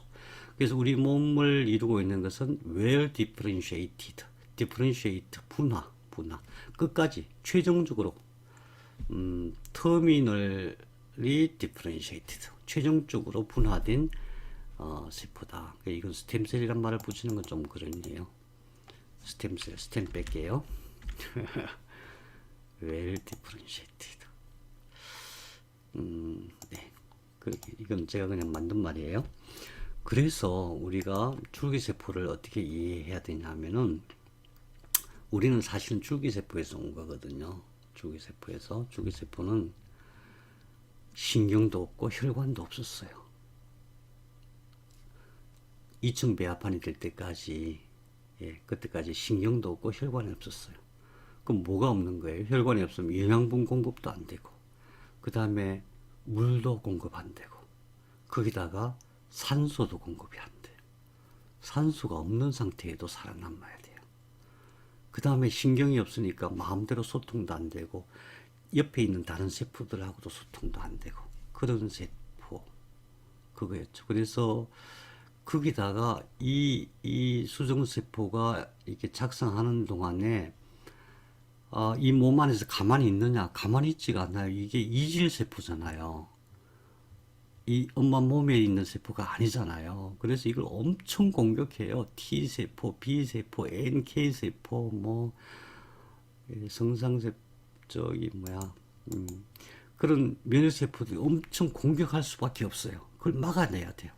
그래서 우리 몸을 이루고 있는 것은 well differentiated, 분화, 끝까지 최종적으로 terminally differentiated, 최종적으로 분화된 세포다. 이건 스템셀이란 말을 붙이는 건 좀 그러네요. 스템셀, 스템 뺄게요. well differentiated. 네. 이건 제가 그냥 만든 말이에요. 그래서 우리가 줄기세포를 어떻게 이해해야 되냐면은 우리는 사실은 줄기세포에서 온 거거든요. 줄기세포는 신경도 없고 혈관도 없었어요. 2층 배합판이 될 때까지, 그때까지 신경도 없고 혈관이 없었어요. 그럼 뭐가 없는 거예요? 혈관이 없으면 영양분 공급도 안 되고, 그 다음에 물도 공급 안 되고, 거기다가 산소도 공급이 안 돼요. 산소가 없는 상태에도 살아남아야 돼요. 그 다음에 신경이 없으니까 마음대로 소통도 안 되고, 옆에 있는 다른 세포들하고도 소통도 안 되고, 그런 세포, 그거였죠. 그래서 거기다가 이 수정세포가 이렇게 작성하는 동안에 이 몸 안에서 가만히 있느냐? 가만히 있지가 않아요. 이게 이질세포잖아요. 이 엄마 몸에 있는 세포가 아니잖아요. 그래서 이걸 엄청 공격해요. T세포, B세포, NK세포, 뭐, 성상세, 저기, 뭐야, 그런 면역세포들이 엄청 공격할 수밖에 없어요. 그걸 막아내야 돼요.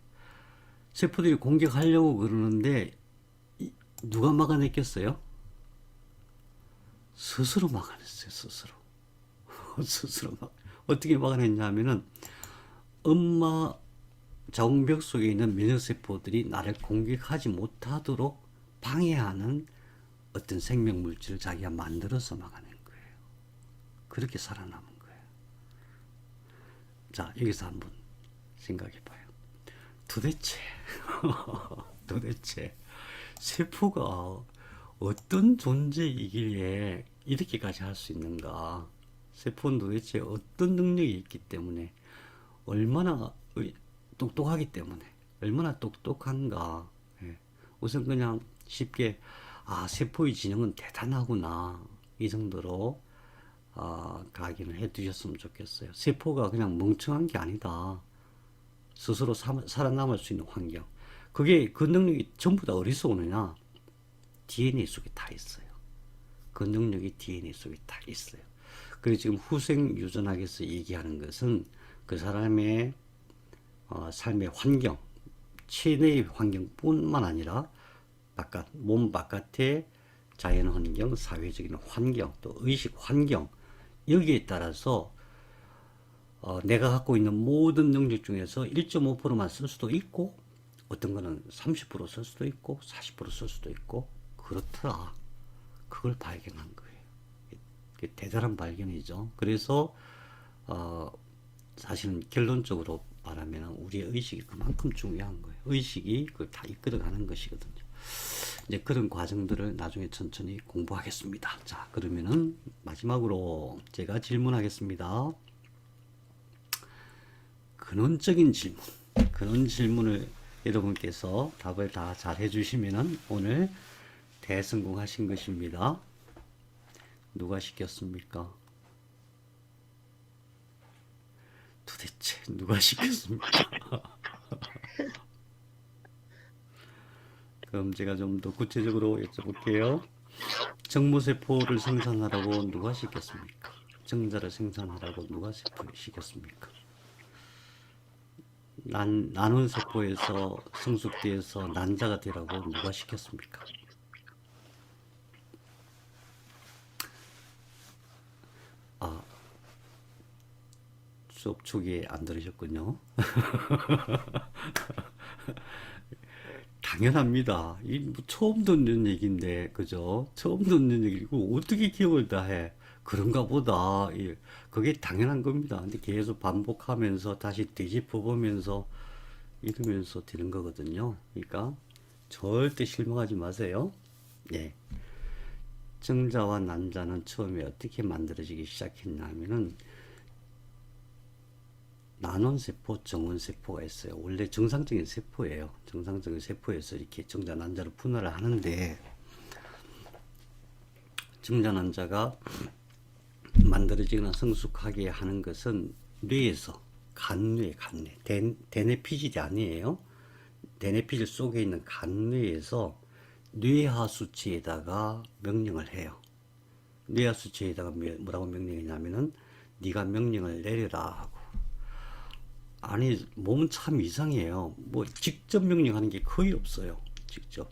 세포들이 공격하려고 그러는데, 누가 막아냈겠어요? 스스로 막아냈어요, 스스로. 스스로 어떻게 막아냈냐 하면은, 엄마 자궁벽 속에 있는 면역세포들이 나를 공격하지 못하도록 방해하는 어떤 생명물질을 자기가 만들어서 막아낸 거예요. 그렇게 살아남은 거예요. 자, 여기서 한번 생각해 봐요. 도대체, 도대체, 세포가 어떤 존재이기에 이렇게까지 할 수 있는가? 세포는 도대체 어떤 능력이 있기 때문에 얼마나 똑똑하기 때문에 얼마나 똑똑한가. 예. 우선 그냥 쉽게 세포의 지능은 대단하구나 이 정도로 각인을 해 두셨으면 좋겠어요. 세포가 그냥 멍청한 게 아니다. 스스로 살아남을 수 있는 환경, 그게 그 능력이 전부 다 어디서 오느냐? DNA 속에 다 있어요. 그 능력이 DNA 속에 다 있어요. 그래서 지금 후생 유전학에서 얘기하는 것은 그 사람의 삶의 환경, 체내의 환경뿐만 아니라 몸 바깥의 자연 환경, 사회적인 환경, 또 의식 환경, 여기에 따라서 내가 갖고 있는 모든 능력 중에서 1.5%만 쓸 수도 있고, 어떤 거는 30% 쓸 수도 있고, 40%쓸 수도 있고, 그렇더라. 그걸 발견한 거예요. 대단한 발견이죠. 그래서 사실은 결론적으로 말하면 우리의 의식이 그만큼 중요한 거예요. 의식이 그걸 다 이끌어가는 것이거든요. 이제 그런 과정들을 나중에 천천히 공부하겠습니다. 자, 그러면은 마지막으로 제가 질문하겠습니다. 근원적인 질문. 그런 질문을 여러분께서 답을 다 잘 해주시면은 오늘 대성공하신 것입니다. 누가 시켰습니까? 도대체 누가 시켰습니까? 그럼 제가 좀 더 구체적으로 여쭤볼게요. 정모세포를 생산하라고 누가 시켰습니까? 정자를 생산하라고 누가 시켰습니까? 나눈 세포에서 성숙돼서 난자가 되라고 누가 시켰습니까? 수업 초기에 안 들으셨군요. 당연합니다. 이 처음 듣는 얘기인데, 그죠? 처음 듣는 얘기고 어떻게 기억을 다 해? 그런가 보다. 그게 당연한 겁니다. 근데 계속 반복하면서 다시 되짚어 보면서 이러면서 되는 거거든요. 그러니까 절대 실망하지 마세요. 예. 정자와 난자는 처음에 어떻게 만들어지기 시작했냐면은 난원세포, 정원세포가 있어요. 원래 정상적인 세포예요. 정상적인 세포에서 이렇게 정자, 난자를 분할을 하는데, 정자, 난자가 만들어지거나 성숙하게 하는 것은 뇌에서, 간뇌, 대뇌피질이 아니에요. 대뇌피질 속에 있는 간뇌에서 뇌하수체에다가 명령을 해요. 뇌하수체에다가 뭐라고 명령했냐면은 네가 명령을 내려라 하고. 아니, 몸은 참 이상해요. 뭐 직접 명령하는 게 거의 없어요. 직접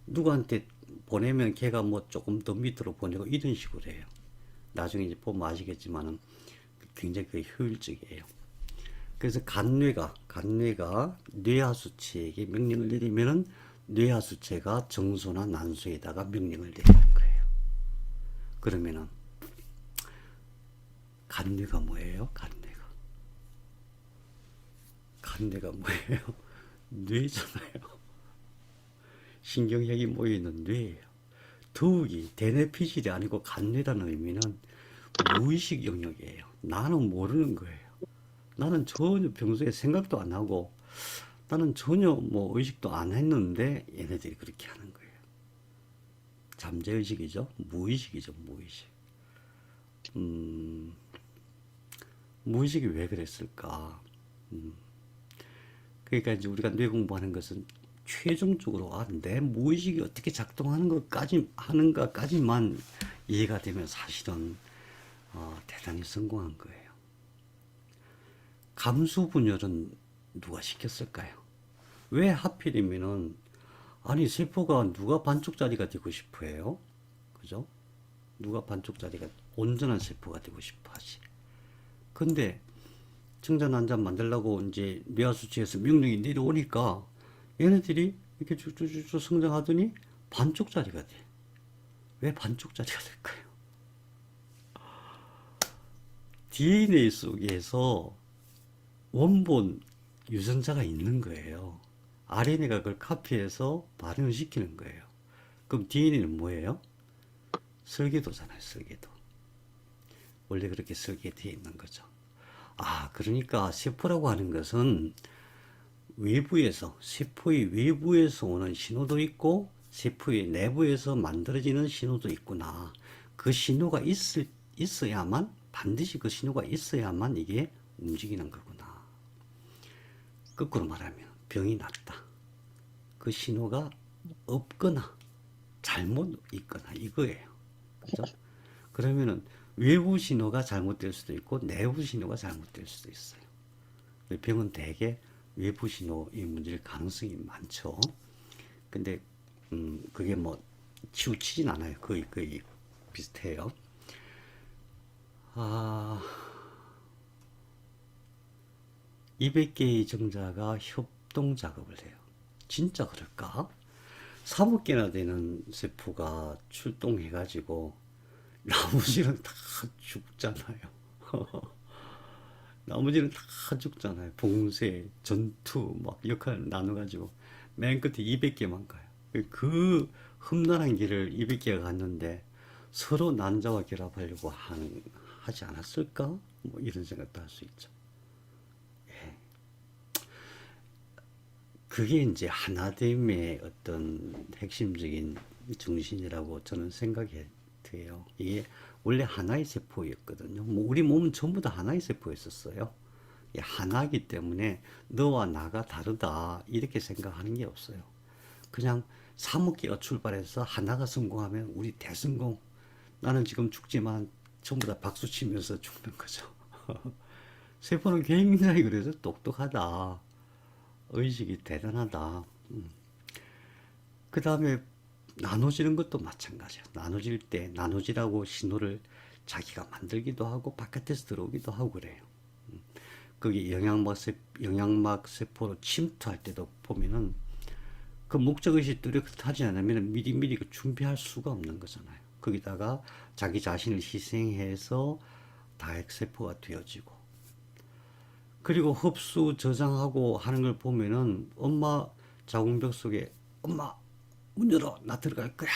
누구한테 보내면 걔가 뭐 조금 더 밑으로 보내고 이런 식으로 해요. 나중에 이제 보면 아시겠지만은 굉장히 그 효율적이에요. 그래서 간뇌가 뇌하수체에게 명령을 내리면은 뇌하수체가 정수나 난수에다가 명령을 내리는 거예요. 그러면은 간뇌가 뭐예요? 간뇌가 뭐예요? 뇌잖아요. 신경핵이 모여있는 뇌예요. 더욱이 대뇌피질이 아니고 간뇌라는 의미는 무의식 영역이에요. 나는 모르는 거예요. 나는 전혀 평소에 생각도 안 하고, 나는 전혀 뭐 의식도 안 했는데 얘네들이 그렇게 하는 거예요. 잠재의식이죠. 무의식이죠. 무의식. 무의식이 왜 그랬을까? 그러니까 이제 우리가 뇌 공부하는 것은 최종적으로 내 무의식이 어떻게 작동하는 것까지 하는가까지만 이해가 되면 사실은 대단히 성공한 거예요. 감수 분열은 누가 시켰을까요? 왜 하필이면은 아니 세포가 누가 반쪽짜리가 되고 싶어 해요? 그죠? 누가 반쪽짜리가 온전한 세포가 되고 싶어 하지. 근데 정자 난자 만들려고 이제 뇌하수체에서 명령이 내려오니까 얘네들이 이렇게 쭉쭉쭉 성장하더니 반쪽짜리가 돼. 왜 반쪽짜리가 될까요? DNA 속에서 원본 유전자가 있는 거예요. RNA가 그걸 카피해서 발현을 시키는 거예요. 그럼 DNA는 뭐예요? 설계도잖아요, 설계도. 원래 그렇게 설계되어 있는 거죠. 그러니까 세포라고 하는 것은 외부에서, 세포의 외부에서 오는 신호도 있고, 세포의 내부에서 만들어지는 신호도 있구나. 그 신호가 있어야만, 반드시 그 신호가 있어야만 이게 움직이는 거구나. 거꾸로 말하면 병이 낫다. 그 신호가 없거나, 잘못 있거나 이거예요. 그죠? 그러면은 외부 신호가 잘못될 수도 있고 내부 신호가 잘못될 수도 있어요. 병은 대개 외부 신호의 문제일 가능성이 많죠. 근데 그게 뭐 치우치진 않아요. 거의 비슷해요. 200개의 정자가 협동 작업을 해요. 진짜 그럴까? 3억 개나 되는 세포가 출동해가지고 나머지는 다 죽잖아요. 나머지는 다 죽잖아요. 봉쇄, 전투, 막 역할 나눠가지고 맨 끝에 200개만 가요. 그 험난한 길을 200개가 갔는데 서로 난자와 결합하려고 하지 않았을까? 뭐 이런 생각도 할 수 있죠. 예. 그게 이제 하나됨의 어떤 핵심적인 정신이라고 저는 생각이 돼요. 이게 원래 하나의 세포였거든요. 뭐 우리 몸은 전부 다 하나의 세포였었어요. 하나이기 때문에 너와 나가 다르다 이렇게 생각하는 게 없어요. 그냥 3억 개가 출발해서 하나가 성공하면 우리 대성공. 나는 지금 죽지만 전부 다 박수 치면서 죽는 거죠. 세포는 굉장히 그래서 똑똑하다. 의식이 대단하다. 그 다음에 나눠지는 것도 마찬가지야. 나눠질 때 나눠지라고 신호를 자기가 만들기도 하고 바깥에서 들어오기도 하고 그래요. 거기 영양막 세포로 침투할 때도 보면은 그 목적의식 뚜렷하지 않으면 미리미리 준비할 수가 없는 거잖아요. 거기다가 자기 자신을 희생해서 다핵세포가 되어지고 그리고 흡수 저장하고 하는 걸 보면은 엄마 자궁벽 속에 엄마 문 열어 나 들어갈 거야.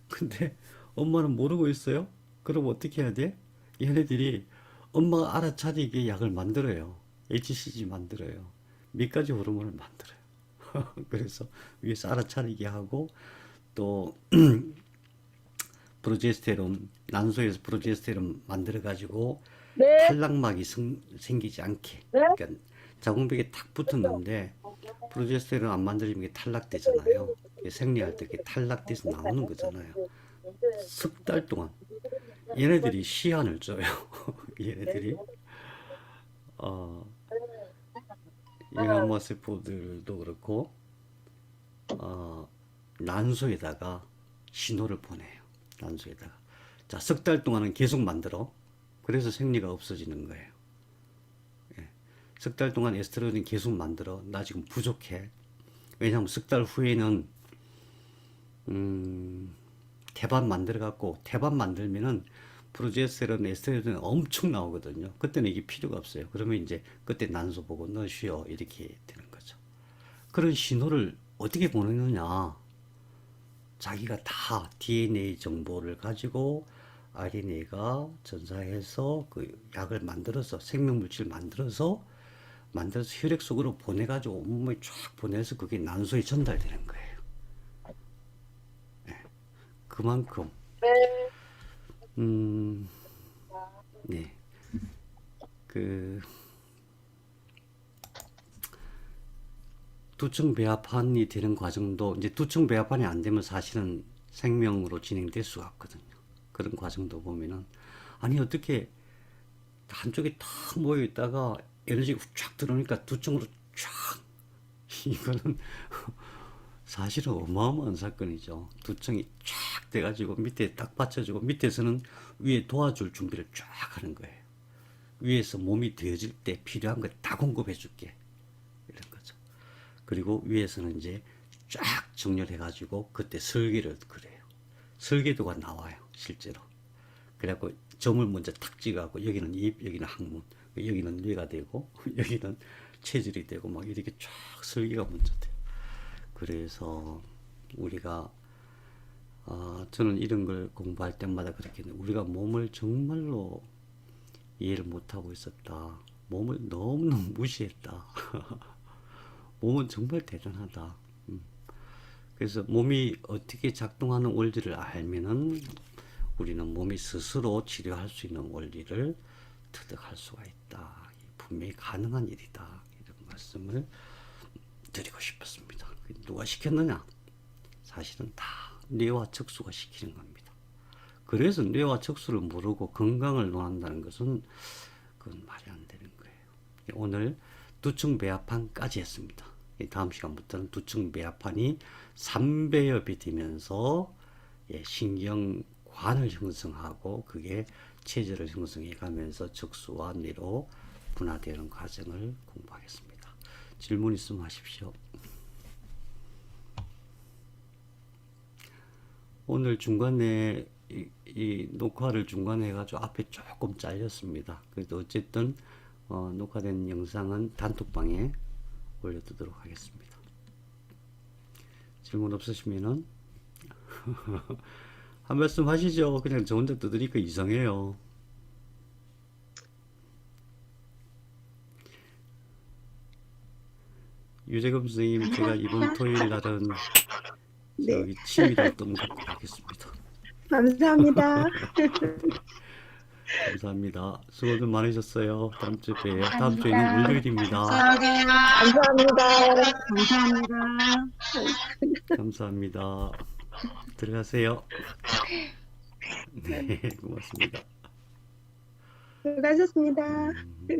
근데 엄마는 모르고 있어요. 그럼 어떻게 해야 돼? 얘네들이 엄마가 알아차리게 약을 만들어요. HCG 만들어요. 몇 가지 호르몬을 만들어요. 그래서 위에서 알아차리게 하고 또 프로제스테론 난소에서 프로제스테론 만들어 가지고 네, 탈락막이 생기지 않게. 그러니까 자궁벽에 탁 붙었는데 프로제스테론 안 만들어지면 이게 탈락되잖아요. 생리할 때 이게 탈락돼서 나오는 거잖아요. 석 달 동안 얘네들이 시한을 줘요. 얘네들이 영양마 세포들도 그렇고 난소에다가 신호를 보내요. 난소에다가 자, 석 달 동안은 계속 만들어. 그래서 생리가 없어지는 거예요. 예. 석 달 동안 에스트로겐 계속 만들어. 나 지금 부족해. 왜냐하면 석 달 후에는 태반 만들어 갖고 태반 만들면은 프로제스테론, 에스트로겐 엄청 나오거든요. 그때는 이게 필요가 없어요. 그러면 이제 그때 난소 보고 너 쉬어 이렇게 되는 거죠. 그런 신호를 어떻게 보내느냐? 자기가 다 DNA 정보를 가지고 RNA가 전사해서 그 약을 만들어서 생명물질 만들어서 혈액 속으로 보내가지고 온몸에 쫙 보내서 그게 난소에 전달되는 거예요. 네. 그만큼 네, 음, 네. 그 두층 배합판이 되는 과정도 이제 두층 배합판이 안 되면 사실은 생명으로 진행될 수가 없거든요. 그런 과정도 보면은 아니 어떻게 한쪽에 탁 모여 있다가 에너지가 쫙 들어오니까 두층으로 쫙 이거는 사실은 어마어마한 사건이죠. 두층이 쫙 돼가지고 밑에 딱 받쳐주고 밑에서는 위에 도와줄 준비를 쫙 하는 거예요. 위에서 몸이 되어질 때 필요한 거 다 공급해 줄게. 이런 거죠. 그리고 위에서는 이제 쫙 정렬해가지고 그때 설계를 그래요. 설계도가 나와요, 실제로. 그래갖고 점을 먼저 탁 찍어갖고 여기는 입, 여기는 항문, 여기는 뇌가 되고 여기는 체질이 되고 막 이렇게 쫙 설계가 먼저 돼요. 그래서 우리가 저는 이런 걸 공부할 때마다 그렇게 우리가 몸을 정말로 이해를 못하고 있었다. 몸을 너무너무 무시했다. 몸은 정말 대단하다. 그래서 몸이 어떻게 작동하는 원리를 알면은 우리는 몸이 스스로 치료할 수 있는 원리를 터득할 수가 있다. 분명히 가능한 일이다. 이런 말씀을 드리고 싶었습니다. 누가 시켰느냐? 사실은 다 뇌와 척수가 시키는 겁니다. 그래서 뇌와 척수를 모르고 건강을 논한다는 것은 그건 말이 안 되는 거예요. 오늘 두층 배합판까지 했습니다. 다음 시간부터는 두층 배합판이 3배엽이 되면서 신경관을 형성하고 그게 체질을 형성해 가면서 척수와 뇌로 분화되는 과정을 공부하겠습니다. 질문 있으면 하십시오. 오늘 중간에 이 녹화를 중간에 해가지고 앞에 조금 잘렸습니다. 그래도 어쨌든 녹화된 영상은 단톡방에 올려두도록 하겠습니다. 질문 없으시면은 한 말씀 하시죠. 그냥 저 혼자 떠드니까 이상해요. 유재금 선생님, 제가 이번 토요일 날은 네, 저기 취미를 좀 갖고 가겠습니다. 감사합니다. 감사합니다. 수고들 많으셨어요. 다음 주에 봬요. 다음 주에는 월요일입니다. 감사합니다. 감사합니다. 들어가세요. 네, 고맙습니다. 수고하셨습니다. 음.